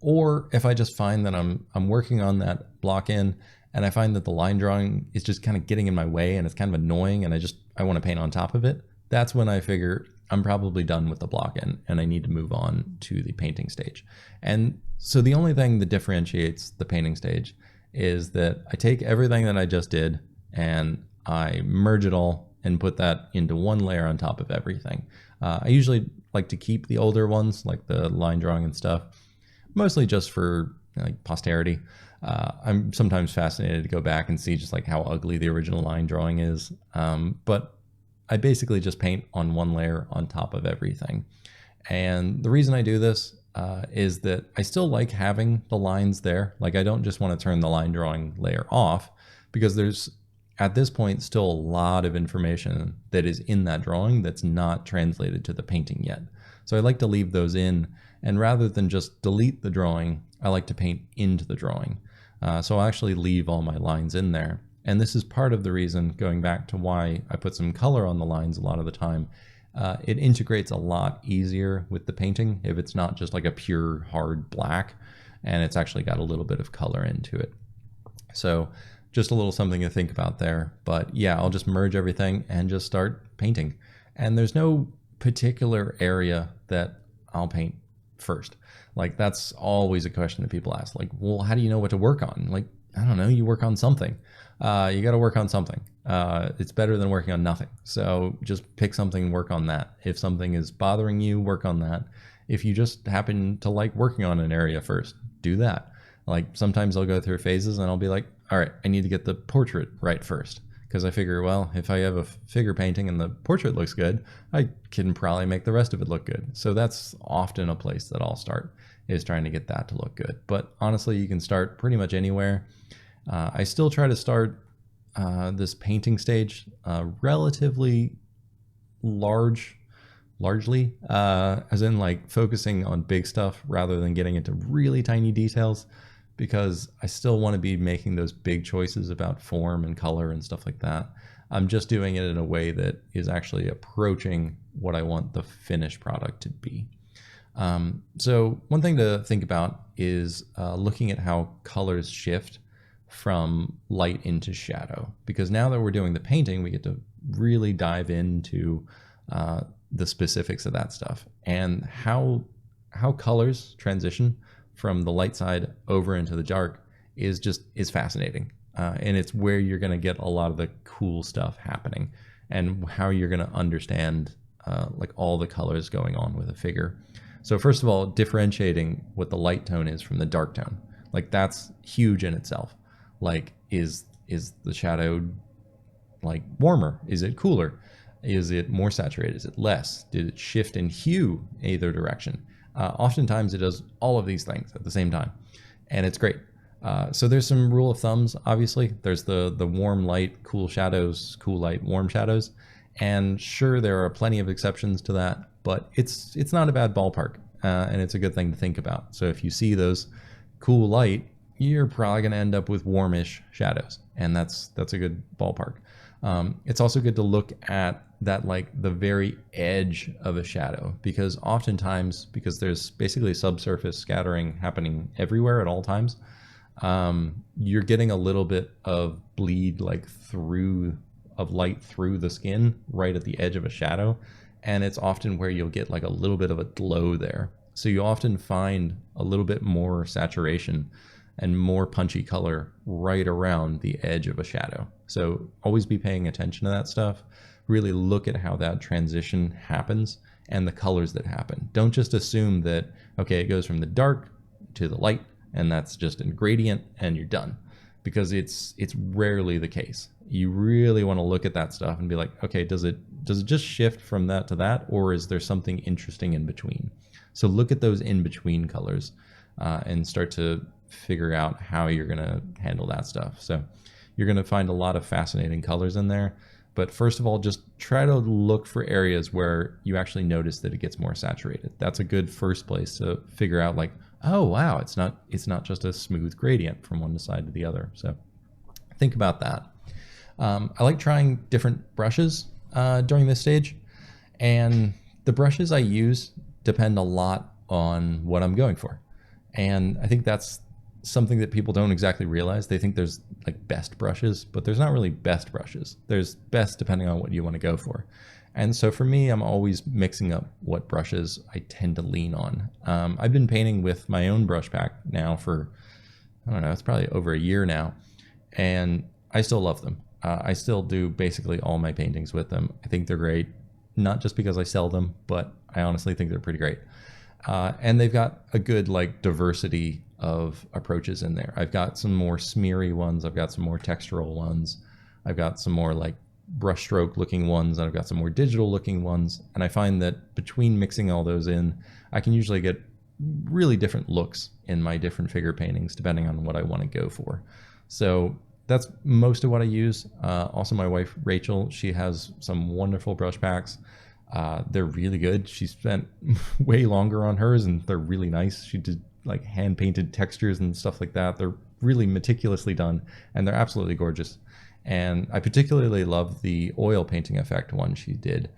Or if I just find that I'm working on that block in, and I find that the line drawing is just kind of getting in my way and it's kind of annoying and I want to paint on top of it, that's when I figure I'm probably done with the block in and I need to move on to the painting stage. And so the only thing that differentiates the painting stage is that I take everything that I just did and I merge it all and put that into one layer on top of everything. I usually like to keep the older ones, like the line drawing and stuff, mostly just for like posterity. I'm sometimes fascinated to go back and see just like how ugly the original line drawing is. But I basically just paint on one layer on top of everything. And the reason I do this is that I still like having the lines there. Like I don't just want to turn the line drawing layer off because there's at this point still a lot of information that is in that drawing that's not translated to the painting yet. So I like to leave those in, and rather than just delete the drawing, I like to paint into the drawing. So I'll actually leave all my lines in there. And this is part of the reason, going back to why I put some color on the lines a lot of the time. It integrates a lot easier with the painting if it's not just like a pure hard black and it's actually got a little bit of color into it. So just a little something to think about there. But yeah, I'll just merge everything and just start painting. And there's no particular area that I'll paint first. Like that's always a question that people ask, like, well, how do you know what to work on? Like, I don't know, you work on something. You got to work on something. It's better than working on nothing. So just pick something and work on that. If something is bothering you, work on that. If you just happen to like working on an area first, do that. Like sometimes I'll go through phases and I'll be like, all right, I need to get the portrait right first. Because I figure, well, if I have a figure painting and the portrait looks good, I can probably make the rest of it look good. So that's often a place that I'll start, is trying to get that to look good. But honestly, you can start pretty much anywhere. I still try to start this painting stage relatively largely, as in like focusing on big stuff rather than getting into really tiny details, because I still want to be making those big choices about form and color and stuff like that. I'm just doing it in a way that is actually approaching what I want the finished product to be. So one thing to think about is looking at how colors shift from light into shadow, because now that we're doing the painting, we get to really dive into the specifics of that stuff and how colors transition from the light side over into the dark is fascinating. And it's where you're going to get a lot of the cool stuff happening, and how you're going to understand like all the colors going on with a figure. So first of all, differentiating what the light tone is from the dark tone, like that's huge in itself. Like, is the shadow like warmer? Is it cooler? Is it more saturated? Is it less? Did it shift in hue either direction? Oftentimes it does all of these things at the same time, and it's great. So there's some rule of thumbs, obviously. There's the warm light, cool shadows, cool light, warm shadows. And sure, there are plenty of exceptions to that, but it's not a bad ballpark, and it's a good thing to think about. So if you see those cool light, you're probably going to end up with warmish shadows, and that's a good ballpark. It's also good to look at that, like the very edge of a shadow, because oftentimes, because there's basically subsurface scattering happening everywhere at all times, you're getting a little bit of bleed like of light through the skin right at the edge of a shadow, and it's often where you'll get like a little bit of a glow there. So you often find a little bit more saturation and more punchy color right around the edge of a shadow. So always be paying attention to that stuff. Really look at how that transition happens and the colors that happen. Don't just assume that, okay, it goes from the dark to the light and that's just a gradient and you're done, because it's rarely the case. You really want to look at that stuff and be like, okay, does it just shift from that to that, or is there something interesting in between? So look at those in between colors and start to figure out how you're going to handle that stuff. So you're going to find a lot of fascinating colors in there. But first of all, just try to look for areas where you actually notice that it gets more saturated. That's a good first place to figure out, like, oh wow, it's not just a smooth gradient from one side to the other. So think about that. I like trying different brushes during this stage, and the brushes I use depend a lot on what I'm going for. And I think that's something that people don't exactly realize. They think there's like best brushes, but there's not really best brushes. There's best depending on what you want to go for. And so for me, I'm always mixing up what brushes I tend to lean on. I've been painting with my own brush pack now for, I don't know, it's probably over a year now, and I still love them. I still do basically all my paintings with them. I think they're great, not just because I sell them, but I honestly think they're pretty great. And they've got a good like diversity of approaches in there. I've got some more smeary ones. I've got some more textural ones. I've got some more like brushstroke looking ones, and I've got some more digital looking ones. And I find that between mixing all those in, I can usually get really different looks in my different figure paintings depending on what I want to go for. So that's most of what I use. Also, my wife, Rachel, she has some wonderful brush packs. They're really good. She spent way longer on hers, and they're really nice. She did like hand painted textures and stuff like that. They're really meticulously done, and they're absolutely gorgeous. And I particularly love the oil painting effect one she did,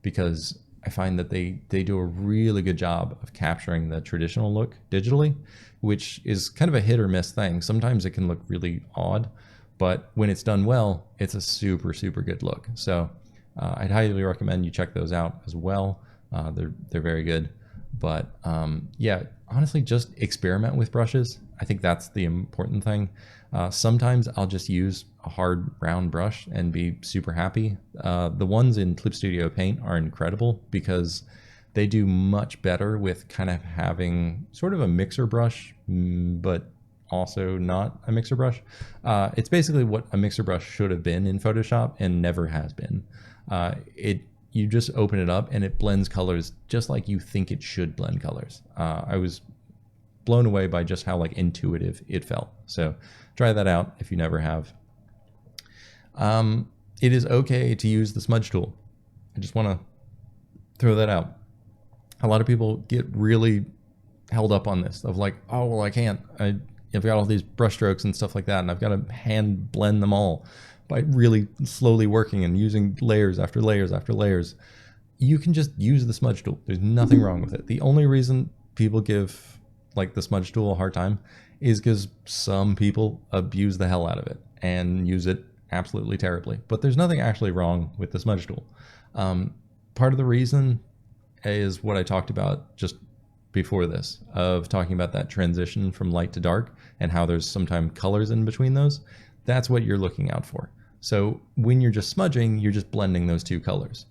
because I find that they do a really good job of capturing the traditional look digitally, which is kind of a hit or miss thing. Sometimes it can look really odd, but when it's done well, it's a super, super good look. So I'd highly recommend you check those out as well. They're very good. But yeah, honestly, just experiment with brushes. I think that's the important thing. Sometimes I'll just use a hard round brush and be super happy. The ones in Clip Studio Paint are incredible because they do much better with kind of having sort of a mixer brush, but also not a mixer brush. It's basically what a mixer brush should have been in Photoshop and never has been. You just open it up and it blends colors just like you think it should blend colors. I was blown away by just how like intuitive it felt. So try that out if you never have. It is okay to use the smudge tool. I just want to throw that out. A lot of people get really held up on this of like, oh, well, I can't. I've got all these brush strokes and stuff like that, and I've got to hand blend them all by really slowly working and using layers after layers after layers. You can just use the smudge tool. There's nothing wrong with it. The only reason people give like the smudge tool a hard time is because some people abuse the hell out of it and use it absolutely terribly. But there's nothing actually wrong with the smudge tool. Part of the reason is what I talked about just before this, of talking about that transition from light to dark and how there's sometimes colors in between those. That's what you're looking out for. So when you're just smudging, you're just blending those two colors.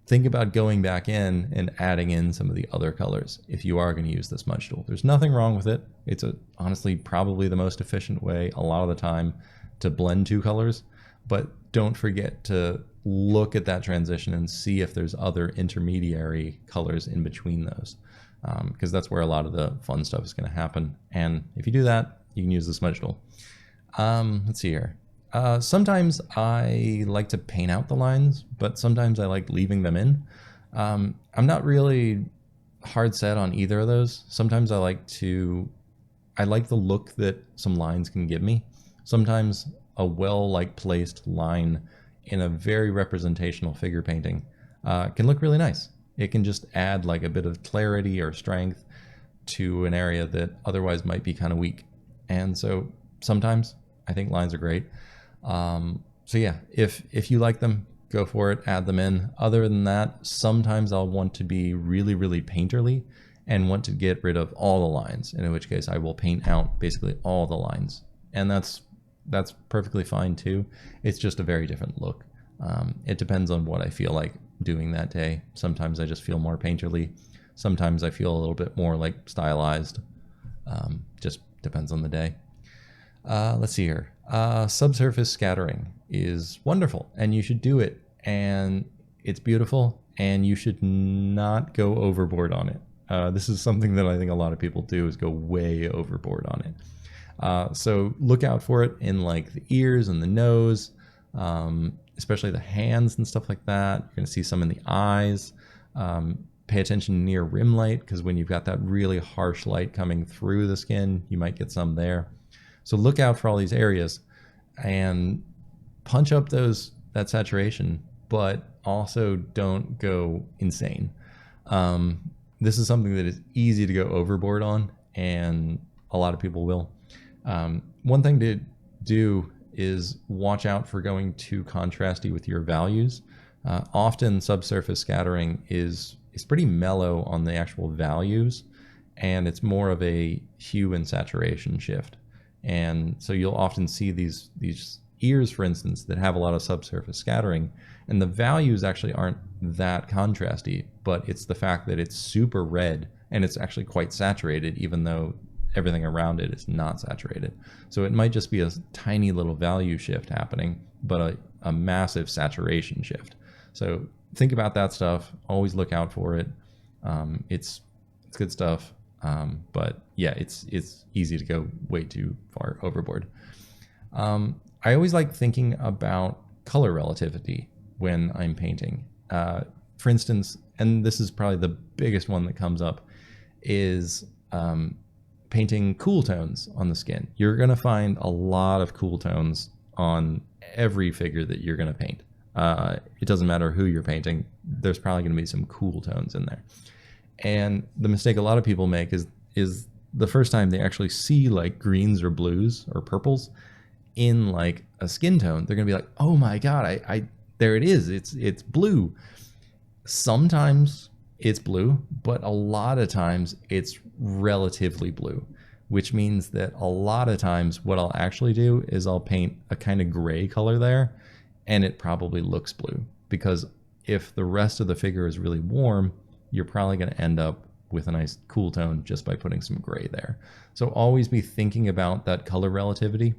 Think about going back in and adding in some of the other colors if you are going to use the smudge tool. There's nothing wrong with it. It's honestly probably the most efficient way a lot of the time to blend two colors, but don't forget to look at that transition and see if there's other intermediary colors in between those, because that's where a lot of the fun stuff is going to happen. And if you do that, you can use the smudge tool. Let's see here. Sometimes I like to paint out the lines, but sometimes I like leaving them in. I'm not really hard set on either of those. Sometimes I like the look that some lines can give me. Sometimes a well placed line in a very representational figure painting can look really nice. It can just add like a bit of clarity or strength to an area that otherwise might be kind of weak. And so sometimes I think lines are great. So yeah, if you like them, go for it, add them in. Other than that, sometimes I'll want to be really, really painterly and want to get rid of all the lines, in which case I will paint out basically all the lines. And that's perfectly fine too. It's just a very different look. It depends on what I feel like doing that day. Sometimes I just feel more painterly. Sometimes I feel a little bit more like stylized. Just depends on the day. Let's see here. Subsurface scattering is wonderful and you should do it, and it's beautiful, and you should not go overboard on it. This is something that I think a lot of people do, is go way overboard on it. So look out for it in like the ears and the nose, especially the hands and stuff like that. You're going to see some in the eyes. Pay attention near rim light, because when you've got that really harsh light coming through the skin, you might get some there. So look out for all these areas and punch up that saturation, but also don't go insane. This is something that is easy to go overboard on, and a lot of people will. One thing to do is watch out for going too contrasty with your values. Often subsurface scattering is pretty mellow on the actual values, and it's more of a hue and saturation shift. And so you'll often see these ears, for instance, that have a lot of subsurface scattering, and the values actually aren't that contrasty, but it's the fact that it's super red and it's actually quite saturated, even though everything around it is not saturated. So it might just be a tiny little value shift happening, but a massive saturation shift. So think about that stuff. Always look out for it. It's good stuff. But yeah, it's easy to go way too far overboard. I always like thinking about color relativity when I'm painting. For instance, and this is probably the biggest one that comes up, is painting cool tones on the skin. You're going to find a lot of cool tones on every figure that you're going to paint. It doesn't matter who you're painting, there's probably going to be some cool tones in there. And the mistake a lot of people make is the first time they actually see like greens or blues or purples in like a skin tone, they're gonna be like, oh my god, I there it is, it's blue. Sometimes it's blue, but a lot of times it's relatively blue, which means that a lot of times what I'll actually do is I'll paint a kind of gray color there, and it probably looks blue, because if the rest of the figure is really warm, you're probably going to end up with a nice cool tone just by putting some gray there. So always be thinking about that color relativity.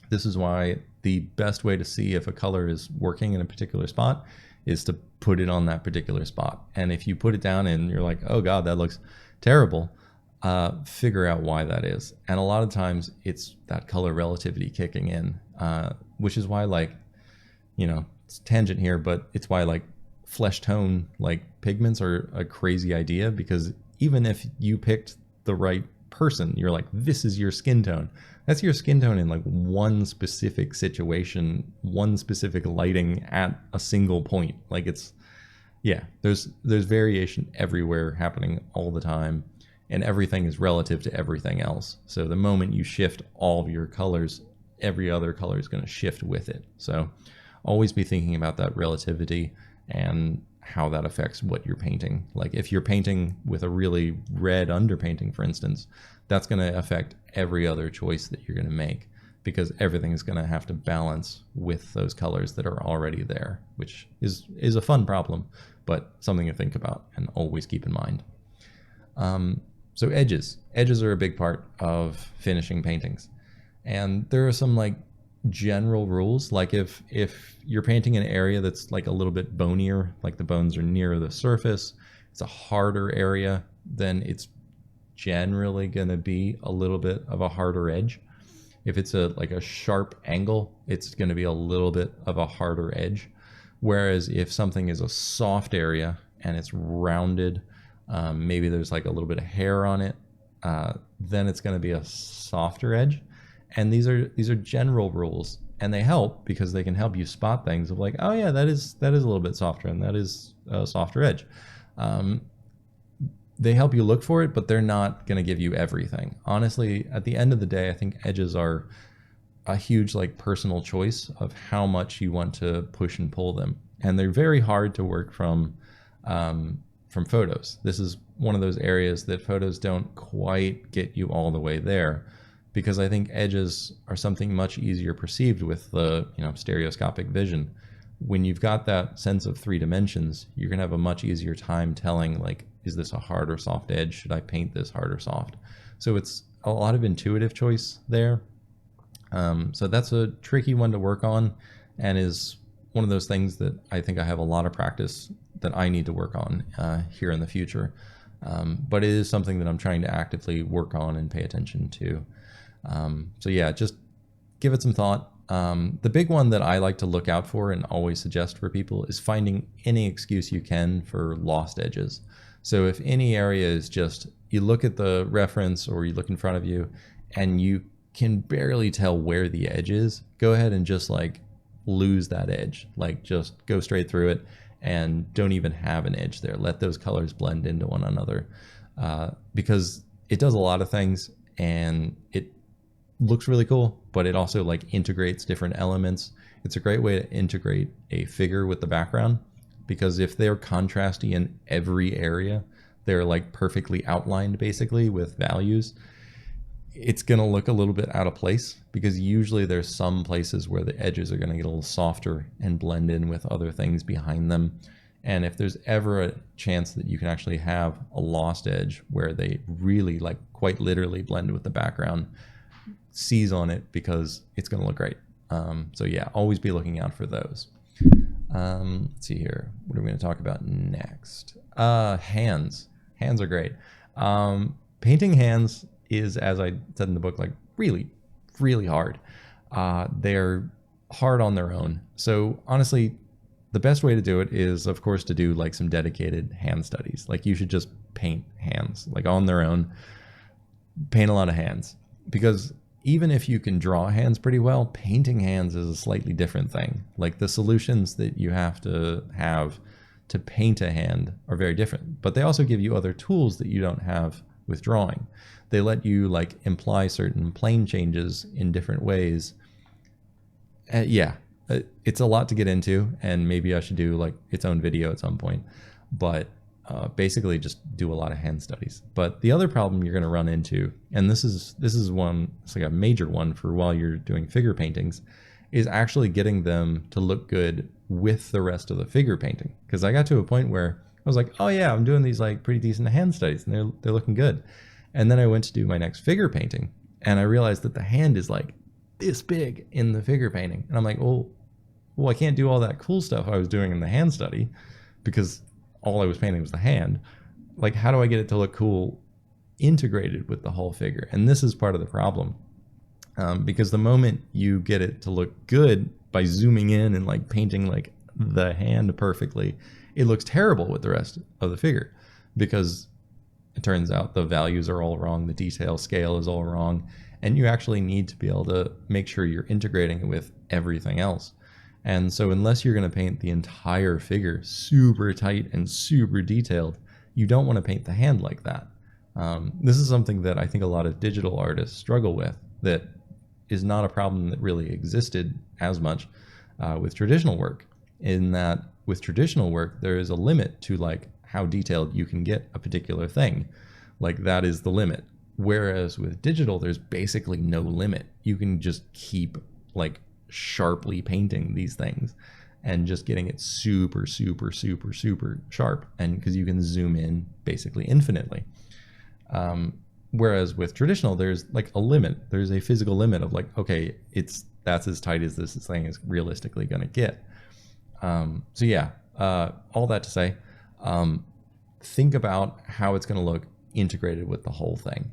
This is why the best way to see if a color is working in a particular spot is to put it on that particular spot. And if you put it down and you're like, oh god, that looks terrible, figure out why that is. And a lot of times it's that color relativity kicking in, which is why, like, you know, it's tangent here, but it's why like flesh tone like pigments are a crazy idea, because even if you picked the right person, you're like, this is your skin tone, that's your skin tone in like one specific situation, one specific lighting at a single point. Like, it's, yeah, there's variation everywhere happening all the time, and everything is relative to everything else. So the moment you shift all of your colors, every other color is going to shift with it. So always be thinking about that relativity and how that affects what you're painting. Like if you're painting with a really red underpainting, for instance, that's going to affect every other choice that you're going to make, because everything is going to have to balance with those colors that are already there, which is a fun problem, but something to think about and always keep in mind. So edges are a big part of finishing paintings. And there are some like general rules. Like if you're painting an area that's like a little bit bonier, like the bones are near the surface, it's a harder area, then it's generally going to be a little bit of a harder edge. If it's like a sharp angle, it's going to be a little bit of a harder edge. Whereas if something is a soft area and it's rounded, maybe there's like a little bit of hair on it, then it's going to be a softer edge. And these are general rules, and they help because they can help you spot things of like, oh yeah, that is a little bit softer, and that is a softer edge. They help you look for it, but they're not going to give you everything. Honestly, at the end of the day, I think edges are a huge like personal choice of how much you want to push and pull them, and they're very hard to work from photos. This is one of those areas that photos don't quite get you all the way there, because I think edges are something much easier perceived with the stereoscopic vision. When you've got that sense of 3 dimensions, you're gonna have a much easier time telling like, is this a hard or soft edge? Should I paint this hard or soft? So it's a lot of intuitive choice there. So that's a tricky one to work on, and is one of those things that I think I have a lot of practice that I need to work on here in the future. But it is something that I'm trying to actively work on and pay attention to. So yeah, just give it some thought. The big one that I like to look out for and always suggest for people is finding any excuse you can for lost edges. So if any area is just, you look at the reference or you look in front of you and you can barely tell where the edge is, go ahead and just like lose that edge. Like just go straight through it and don't even have an edge there. Let those colors blend into one another, because it does a lot of things and it looks really cool, but it also like integrates different elements. It's a great way to integrate a figure with the background, because if they're contrasty in every area, they're like perfectly outlined basically with values, it's going to look a little bit out of place, because usually there's some places where the edges are going to get a little softer and blend in with other things behind them. And if there's ever a chance that you can actually have a lost edge where they really like quite literally blend with the background, seize on it, because it's going to look great. So yeah, always be looking out for those. Let's see here. What are we going to talk about next? Hands. Hands are great. Painting hands is, as I said in the book, like really, really hard. They're hard on their own. So honestly, the best way to do it is, of course, to do like some dedicated hand studies. Like you should just paint hands like on their own, paint a lot of hands, because even if you can draw hands pretty well, painting hands is a slightly different thing. Like the solutions that you have to paint a hand are very different, but they also give you other tools that you don't have with drawing. They let you like imply certain plane changes in different ways. It's a lot to get into, and maybe I should do like its own video at some point, but basically just do a lot of hand studies. But the other problem you're going to run into, and this is one, it's like a major one for while you're doing figure paintings, is actually getting them to look good with the rest of the figure painting. Because I got to a point where I was like, oh yeah, I'm doing these like pretty decent hand studies and they're looking good. And then I went to do my next figure painting and I realized that the hand is like this big in the figure painting. And I'm like, well, I can't do all that cool stuff I was doing in the hand study because all I was painting was the hand. Like, how do I get it to look cool integrated with the whole figure? And this is part of the problem. Because the moment you get it to look good by zooming in and like painting like the hand perfectly, it looks terrible with the rest of the figure, because it turns out the values are all wrong, the detail scale is all wrong, and you actually need to be able to make sure you're integrating it with everything else. And so unless you're going to paint the entire figure super tight and super detailed, you don't want to paint the hand like that. This is something that I think a lot of digital artists struggle with, that is not a problem that really existed as much with traditional work, in that with traditional work, there is a limit to like how detailed you can get a particular thing. Like that is the limit. Whereas with digital, there's basically no limit. You can just keep like sharply painting these things and just getting it super, super, super, super sharp. And because you can zoom in basically infinitely. Whereas with traditional, there's like a limit. There's a physical limit of like, okay, that's as tight as this thing is realistically going to get. So yeah, all that to say, think about how it's going to look integrated with the whole thing.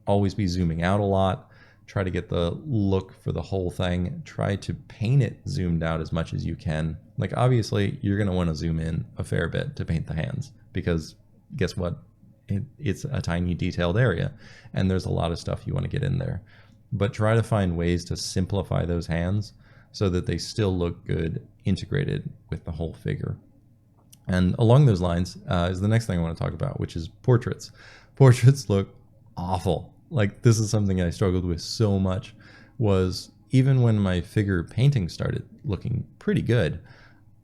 Always be zooming out a lot. Try to get the look for the whole thing. Try to paint it zoomed out as much as you can. Like obviously, you're going to want to zoom in a fair bit to paint the hands, because guess what? It's a tiny detailed area, and there's a lot of stuff you want to get in there. But try to find ways to simplify those hands so that they still look good integrated with the whole figure. And along those lines is the next thing I want to talk about, which is portraits. Portraits look awful. Like this is something I struggled with so much, was even when my figure painting started looking pretty good,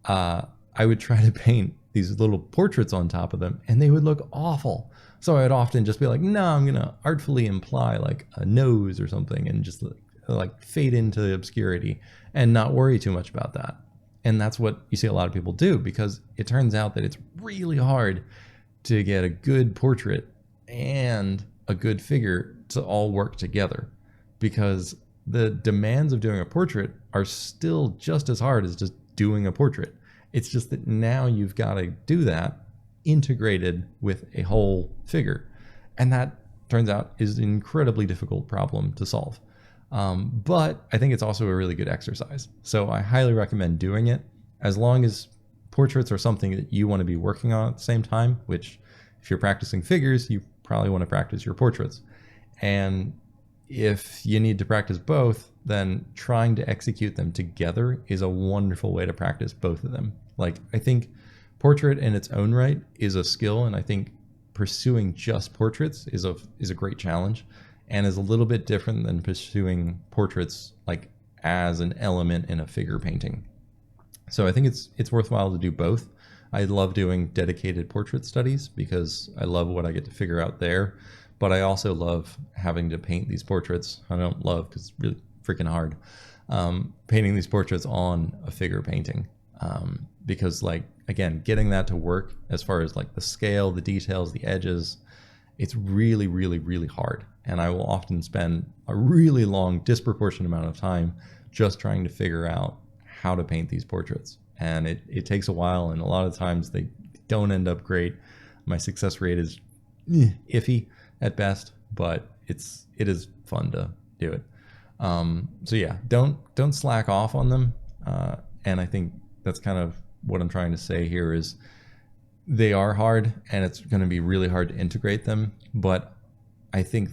I would try to paint these little portraits on top of them and they would look awful. So I'd often just be like, no, I'm going to artfully imply like a nose or something and just like fade into the obscurity and not worry too much about that. And that's what you see a lot of people do, because it turns out that it's really hard to get a good portrait and a good figure to all work together, because the demands of doing a portrait are still just as hard as just doing a portrait. It's just that now you've got to do that integrated with a whole figure. And that turns out is an incredibly difficult problem to solve. But I think it's also a really good exercise. So I highly recommend doing it, as long as portraits are something that you want to be working on at the same time, which if you're practicing figures, you probably want to practice your portraits. And if you need to practice both, then trying to execute them together is a wonderful way to practice both of them. Like I think portrait in its own right is a skill, and I think pursuing just portraits is a great challenge, and is a little bit different than pursuing portraits like as an element in a figure painting. So I think it's worthwhile to do both. I love doing dedicated portrait studies because I love what I get to figure out there, but I also love having to paint these portraits. I don't love because it's really freaking hard, painting these portraits on a figure painting, because like, again, getting that to work as far as like the scale, the details, the edges, it's really, really, really hard. And I will often spend a really long, disproportionate amount of time just trying to figure out how to paint these portraits. And it takes a while, and a lot of times they don't end up great. My success rate is iffy at best, but it is fun to do it. So yeah, don't slack off on them. And I think that's kind of what I'm trying to say here is they are hard, and it's going to be really hard to integrate them. But I think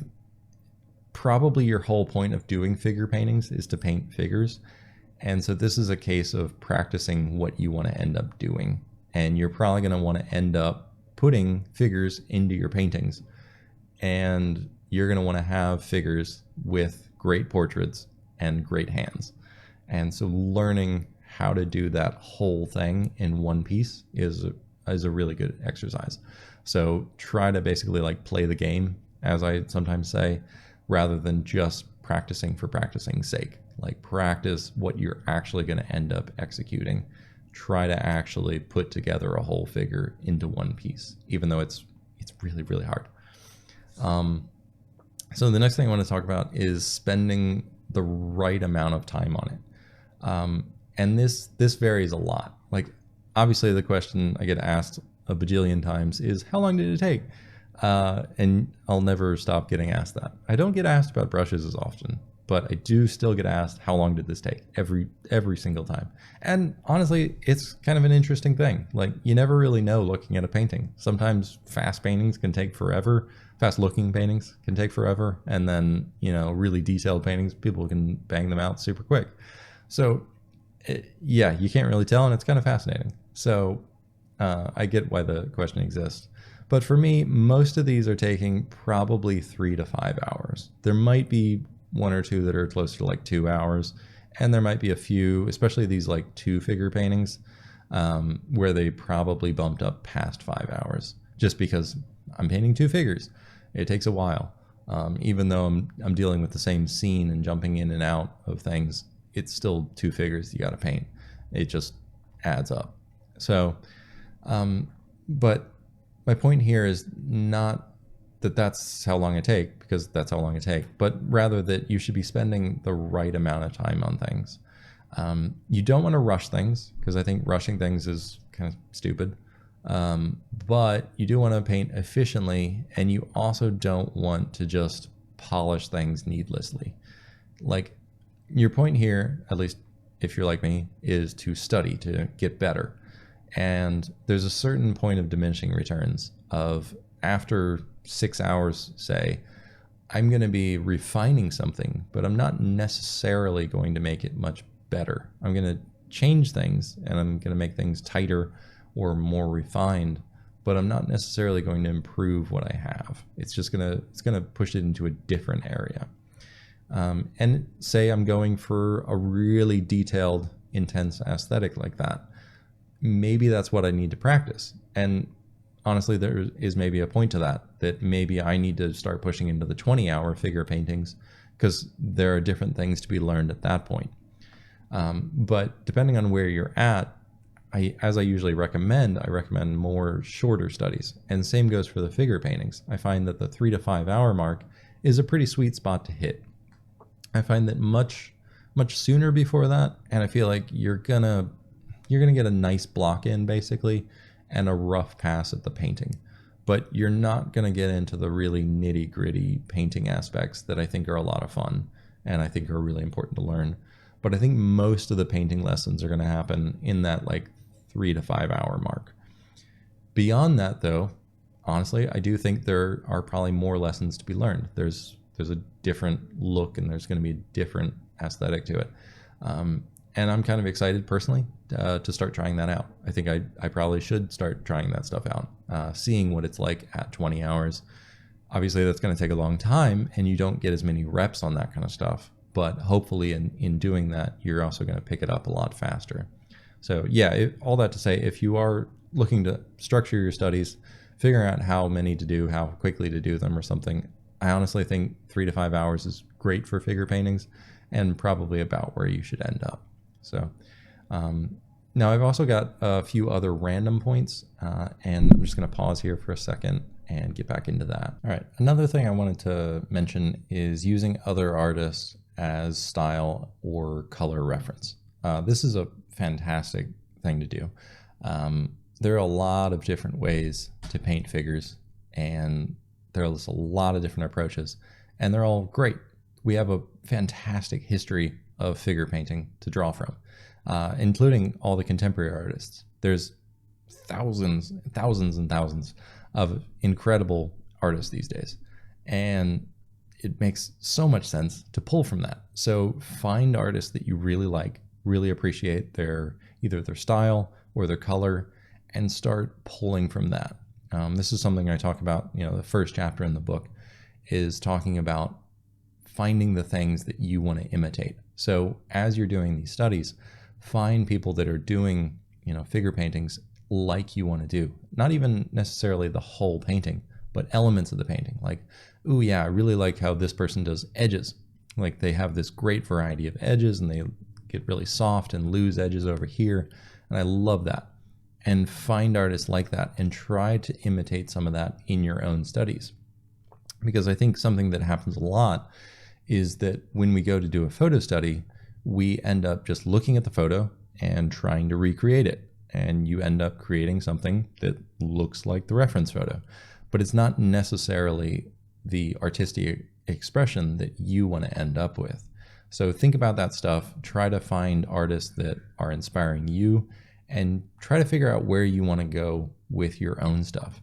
probably your whole point of doing figure paintings is to paint figures. And so this is a case of practicing what you want to end up doing. And you're probably going to want to end up putting figures into your paintings. And you're going to want to have figures with great portraits and great hands. And so learning how to do that whole thing in one piece is a really good exercise. So try to basically like play the game, as I sometimes say, rather than just practicing for practicing's sake. Like practice what you're actually going to end up executing. Try to actually put together a whole figure into one piece, even though it's really, really hard. So the next thing I want to talk about is spending the right amount of time on it. And this varies a lot. Like obviously the question I get asked a bajillion times is, how long did it take? And I'll never stop getting asked that. I don't get asked about brushes as often, but I do still get asked, how long did this take? Every single time. And honestly, it's kind of an interesting thing. Like you never really know looking at a painting. Sometimes fast paintings can take forever. Fast looking paintings can take forever. And then, really detailed paintings, people can bang them out super quick. So yeah, you can't really tell, and it's kind of fascinating. So I get why the question exists. But for me, most of these are taking probably 3 to 5 hours. There might be one or two that are closer to like 2 hours, and there might be a few, especially these like 2-figure paintings, where they probably bumped up past 5 hours, just because I'm painting 2 figures. It takes a while. Even though I'm dealing with the same scene and jumping in and out of things, it's still 2 figures you got to paint. It just adds up. So, but my point here is not that that's how long it takes, because that's how long it takes, but rather that you should be spending the right amount of time on things. You don't want to rush things, because I think rushing things is kind of stupid. But you do want to paint efficiently, and you also don't want to just polish things needlessly. Like, your point here, at least if you're like me, is to study, to get better. And there's a certain point of diminishing returns of, after 6 hours, say, I'm going to be refining something, but I'm not necessarily going to make it much better. I'm going to change things, and I'm going to make things tighter or more refined, but I'm not necessarily going to improve what I have. It's just going to push it into a different area. And say I'm going for a really detailed, intense aesthetic like that. Maybe that's what I need to practice. And honestly, there is maybe a point to that maybe I need to start pushing into the 20-hour figure paintings, because there are different things to be learned at that point. But depending on where you're at, as I usually recommend, I recommend more shorter studies. And same goes for the figure paintings. I find that the 3 to 5 hour mark is a pretty sweet spot to hit. I find that much sooner before that, and I feel like you're gonna get a nice block in, basically, and a rough pass at the painting. But you're not gonna get into the really nitty gritty painting aspects that I think are a lot of fun and I think are really important to learn. But I think most of the painting lessons are gonna happen in that like 3 to 5 hour mark. Beyond that, though, honestly, I do think there are probably more lessons to be learned. There's a different look, and there's going to be a different aesthetic to it. And I'm kind of excited personally to start trying that out. I think I probably should start trying that stuff out, seeing what it's like at 20 hours. Obviously, that's going to take a long time, and you don't get as many reps on that kind of stuff. But hopefully in doing that, you're also going to pick it up a lot faster. So yeah, all that to say, if you are looking to structure your studies, figuring out how many to do, how quickly to do them or something, I honestly think 3 to 5 hours is great for figure paintings, and probably about where you should end up. So now I've also got a few other random points, and I'm just going to pause here for a second and get back into that. All right, another thing I wanted to mention is using other artists as style or color reference. This is a fantastic thing to do. There are a lot of different ways to paint figures, and there's a lot of different approaches, and they're all great. We have a fantastic history of figure painting to draw from, including all the contemporary artists. There's thousands and thousands of incredible artists these days, and it makes so much sense to pull from that. So find artists that you really like, really appreciate either their style or their color, and start pulling from that. This is something I talk about, the first chapter in the book is talking about finding the things that you want to imitate. So as you're doing these studies, find people that are doing, figure paintings like you want to do. Not even necessarily the whole painting, but elements of the painting. Like, ooh, yeah, I really like how this person does edges. Like, they have this great variety of edges, and they get really soft and loose edges over here. And I love that. And find artists like that and try to imitate some of that in your own studies. Because I think something that happens a lot is that when we go to do a photo study, we end up just looking at the photo and trying to recreate it. And you end up creating something that looks like the reference photo. But it's not necessarily the artistic expression that you want to end up with. So think about that stuff. Try to find artists that are inspiring you, and try to figure out where you want to go with your own stuff.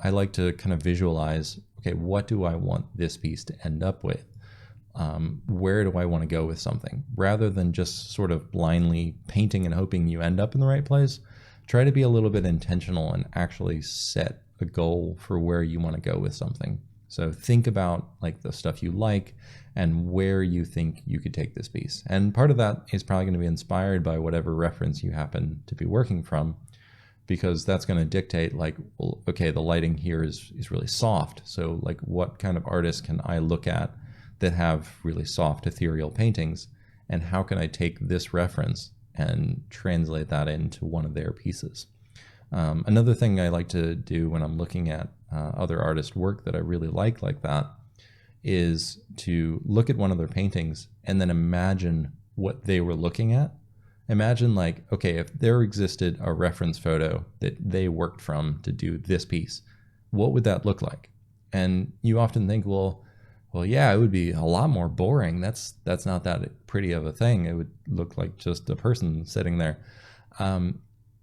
I like to kind of visualize, okay, what do I want this piece to end up with? Where do I want to go with something? Rather than just sort of blindly painting and hoping you end up in the right place, try to be a little bit intentional and actually set a goal for where you want to go with something. So think about like the stuff you like and where you think you could take this piece. And part of that is probably going to be inspired by whatever reference you happen to be working from, because that's going to dictate like, well, okay, the lighting here is really soft. So like what kind of artists can I look at that have really soft ethereal paintings? And how can I take this reference and translate that into one of their pieces? Another thing I like to do when I'm looking at other artist work that I really like that is to look at one of their paintings and then imagine what they were looking at. Imagine like, okay, if there existed a reference photo that they worked from to do this piece, what would that look like? And you often think, well, yeah, it would be a lot more boring. That's not that pretty of a thing. It would look like just a person sitting there.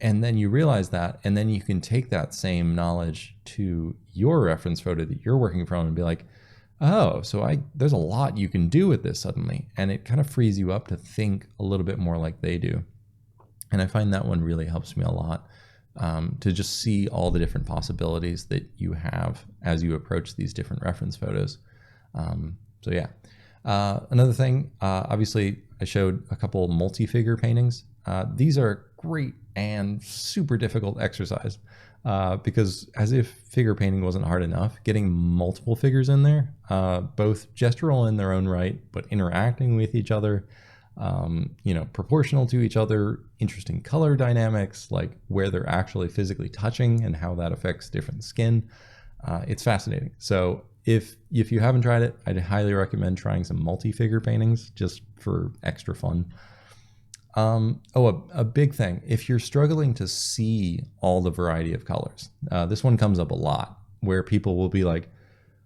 And then you realize that, and then you can take that same knowledge to your reference photo that you're working from and be like, oh, so there's a lot you can do with this suddenly. And it kind of frees you up to think a little bit more like they do. And I find that one really helps me a lot, to just see all the different possibilities that you have as you approach these different reference photos. So yeah. Another thing, obviously I showed a couple multi-figure paintings. These are great and super difficult exercise, because as if figure painting wasn't hard enough, getting multiple figures in there, both gestural in their own right, but interacting with each other, proportional to each other, interesting color dynamics, like where they're actually physically touching and how that affects different skin. It's fascinating. So if you haven't tried it, I'd highly recommend trying some multi-figure paintings just for extra fun. A big thing, if you're struggling to see all the variety of colors, this one comes up a lot where people will be like,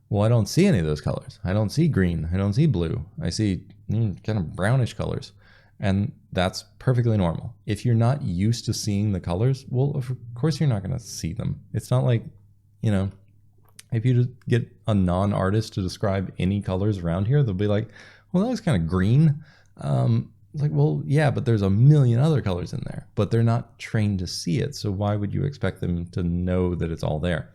well, I don't see any of those colors. I don't see green. I don't see blue. I see kind of brownish colors. And that's perfectly normal. If you're not used to seeing the colors, well, of course you're not going to see them. It's not like, if you just get a non-artist to describe any colors around here, they'll be like, well, that looks kind of green. It's like, well, yeah, but there's a million other colors in there, but they're not trained to see it. So why would you expect them to know that it's all there?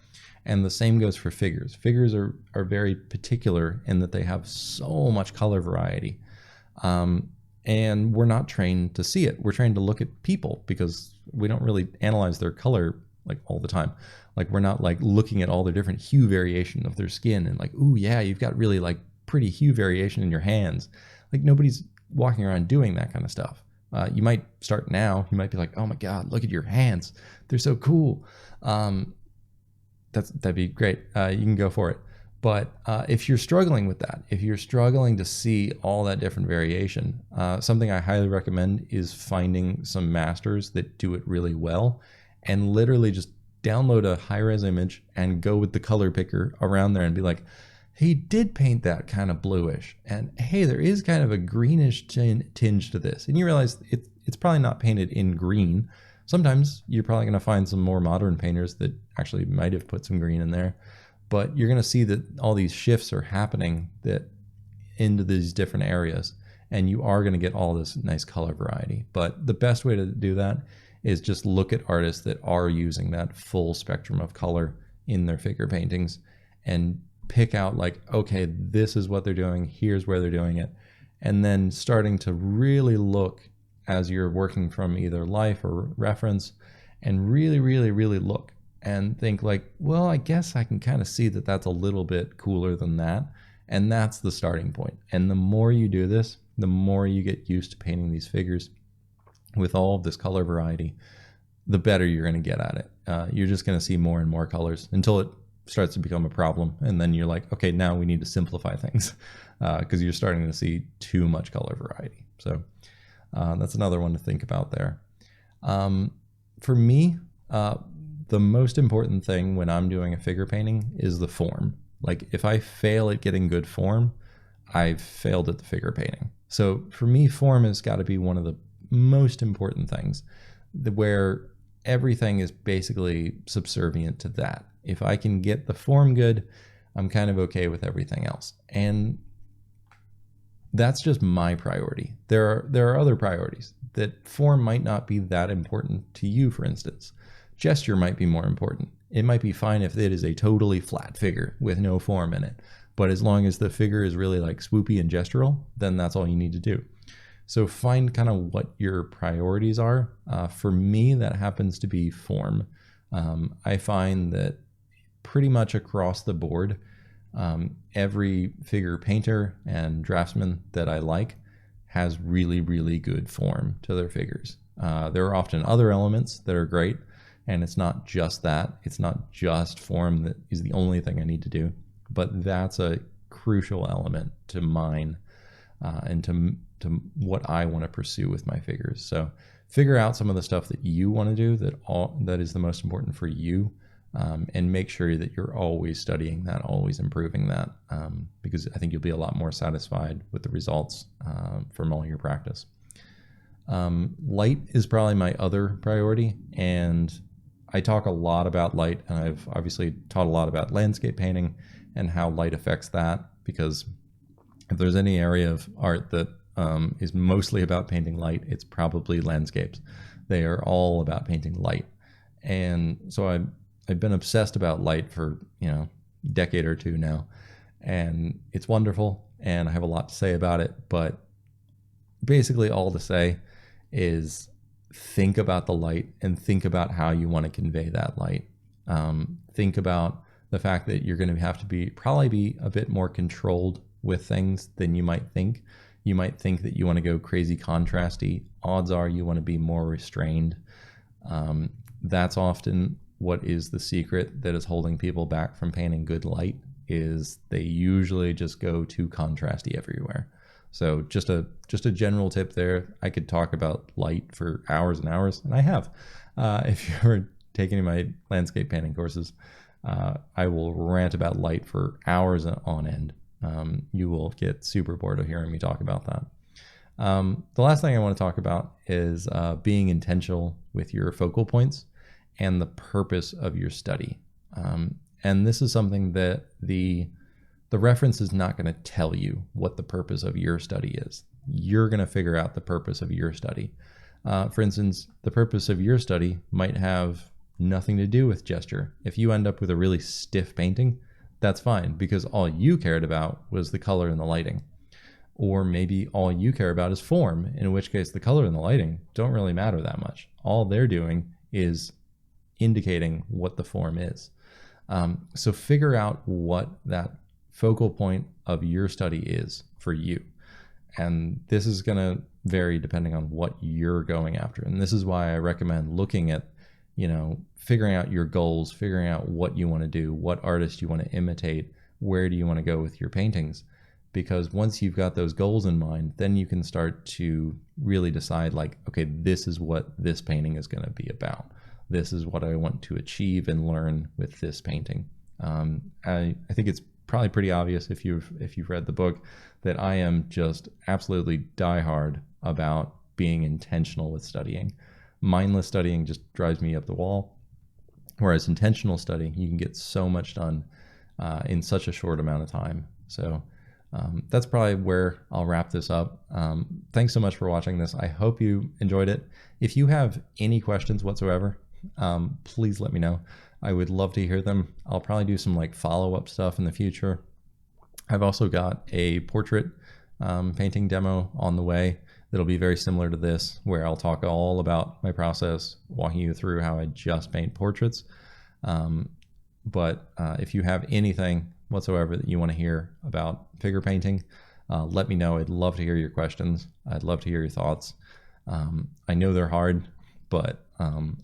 And the same goes for figures. Figures are very particular in that they have so much color variety. And we're not trained to see it. We're trained to look at people because we don't really analyze their color like all the time. Like we're not like looking at all the different hue variation of their skin and like, ooh, yeah, you've got really like pretty hue variation in your hands. Like nobody's walking around doing that kind of stuff. You might start now. You might be like, oh my God, look at your hands. They're so cool. That'd be great. You can go for it. But if you're struggling with that, if you're struggling to see all that different variation, something I highly recommend is finding some masters that do it really well and literally just download a high-res image and go with the color picker around there and be like, he did paint that kind of bluish, and hey, there is kind of a greenish tinge to this. And you realize it's probably not painted in green. Sometimes you're probably going to find some more modern painters that actually might have put some green in there, but you're going to see that all these shifts are happening that into these different areas, and you are going to get all this nice color variety. But the best way to do that is just look at artists that are using that full spectrum of color in their figure paintings and pick out like, okay, this is what they're doing, here's where they're doing it. And then starting to really look as you're working from either life or reference and really, really, really look and think like, well, I guess I can kind of see that that's a little bit cooler than that. And that's the starting point. And the more you do this, the more you get used to painting these figures with all of this color variety, the better you're going to get at it. You're just going to see more and more colors until it starts to become a problem. And then you're like, okay, now we need to simplify things because you're starting to see too much color variety. So that's another one to think about there. For me, the most important thing when I'm doing a figure painting is the form. Like if I fail at getting good form, I've failed at the figure painting. So for me, form has got to be one of the most important things, where everything is basically subservient to that. If I can get the form good, I'm kind of okay with everything else. And that's just my priority. There are other priorities. That form might not be that important to you, for instance. Gesture might be more important. It might be fine if it is a totally flat figure with no form in it. But as long as the figure is really like swoopy and gestural, then that's all you need to do. So find kind of what your priorities are. For me, that happens to be form. I find that pretty much across the board, every figure painter and draftsman that I like has really, really good form to their figures. There are often other elements that are great, and it's not just that. It's not just form that is the only thing I need to do, but that's a crucial element to mine and to what I want to pursue with my figures. So figure out some of the stuff that you want to do that is the most important for you, and make sure that you're always studying that, always improving that, because I think you'll be a lot more satisfied with the results from all your practice. Light is probably my other priority, and I talk a lot about light, and I've obviously taught a lot about landscape painting and how light affects that, because if there's any area of art that is mostly about painting light, it's probably landscapes. They are all about painting light. And so I've been obsessed about light for, a decade or two now, and it's wonderful, and I have a lot to say about it, but basically all to say is think about the light and think about how you want to convey that light. Think about the fact that you're going to have to probably be a bit more controlled with things than you might think. You might think that you want to go crazy contrasty. Odds are you want to be more restrained. That's often what is the secret that is holding people back from painting good light, is they usually just go too contrasty everywhere. So just a general tip there. I could talk about light for hours and hours, and I have. If you've ever taken my landscape painting courses, I will rant about light for hours on end. You will get super bored of hearing me talk about that. The last thing I want to talk about is being intentional with your focal points and the purpose of your study. And this is something that the reference is not going to tell you what the purpose of your study is. You're going to figure out the purpose of your study. For instance, the purpose of your study might have nothing to do with gesture. If you end up with a really stiff painting, that's fine, because all you cared about was the color and the lighting. Or maybe all you care about is form, in which case the color and the lighting don't really matter that much. All they're doing is indicating what the form is. So figure out what that focal point of your study is for you. And this is going to vary depending on what you're going after. And this is why I recommend looking at, figuring out your goals, figuring out what you want to do, what artist you want to imitate, where do you want to go with your paintings. Because once you've got those goals in mind, then you can start to really decide, like, okay, this is what this painting is going to be about. This is what I want to achieve and learn with this painting. I think it's probably pretty obvious if you've read the book that I am just absolutely diehard about being intentional with studying. Mindless studying just drives me up the wall, whereas intentional studying, you can get so much done in such a short amount of time. So that's probably where I'll wrap this up. Thanks so much for watching this. I hope you enjoyed it. If you have any questions whatsoever, please let me know. I would love to hear them. I'll probably do some follow-up stuff in the future. I've also got a portrait painting demo on the way that'll be very similar to this, where I'll talk all about my process, walking you through how I just paint portraits. But if you have anything whatsoever that you want to hear about figure painting, let me know. I'd love to hear your questions. I'd love to hear your thoughts. I know they're hard, but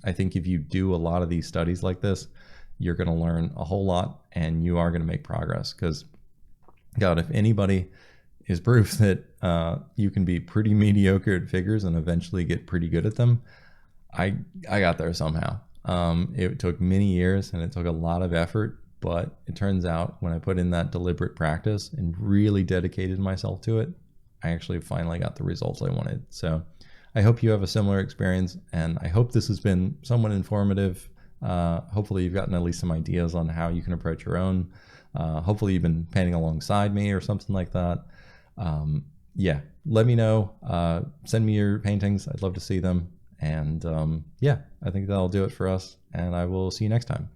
I think if you do a lot of these studies like this, you're going to learn a whole lot, and you are going to make progress. Because, God, if anybody is proof that you can be pretty mediocre at figures and eventually get pretty good at them, I got there somehow. It took many years and it took a lot of effort, but it turns out when I put in that deliberate practice and really dedicated myself to it, I actually finally got the results I wanted. So I hope you have a similar experience, and I hope this has been somewhat informative. Hopefully you've gotten at least some ideas on how you can approach your own. Hopefully you've been painting alongside me or something like that. Yeah, let me know. Send me your paintings. I'd love to see them. And yeah, I think that'll do it for us, and I will see you next time.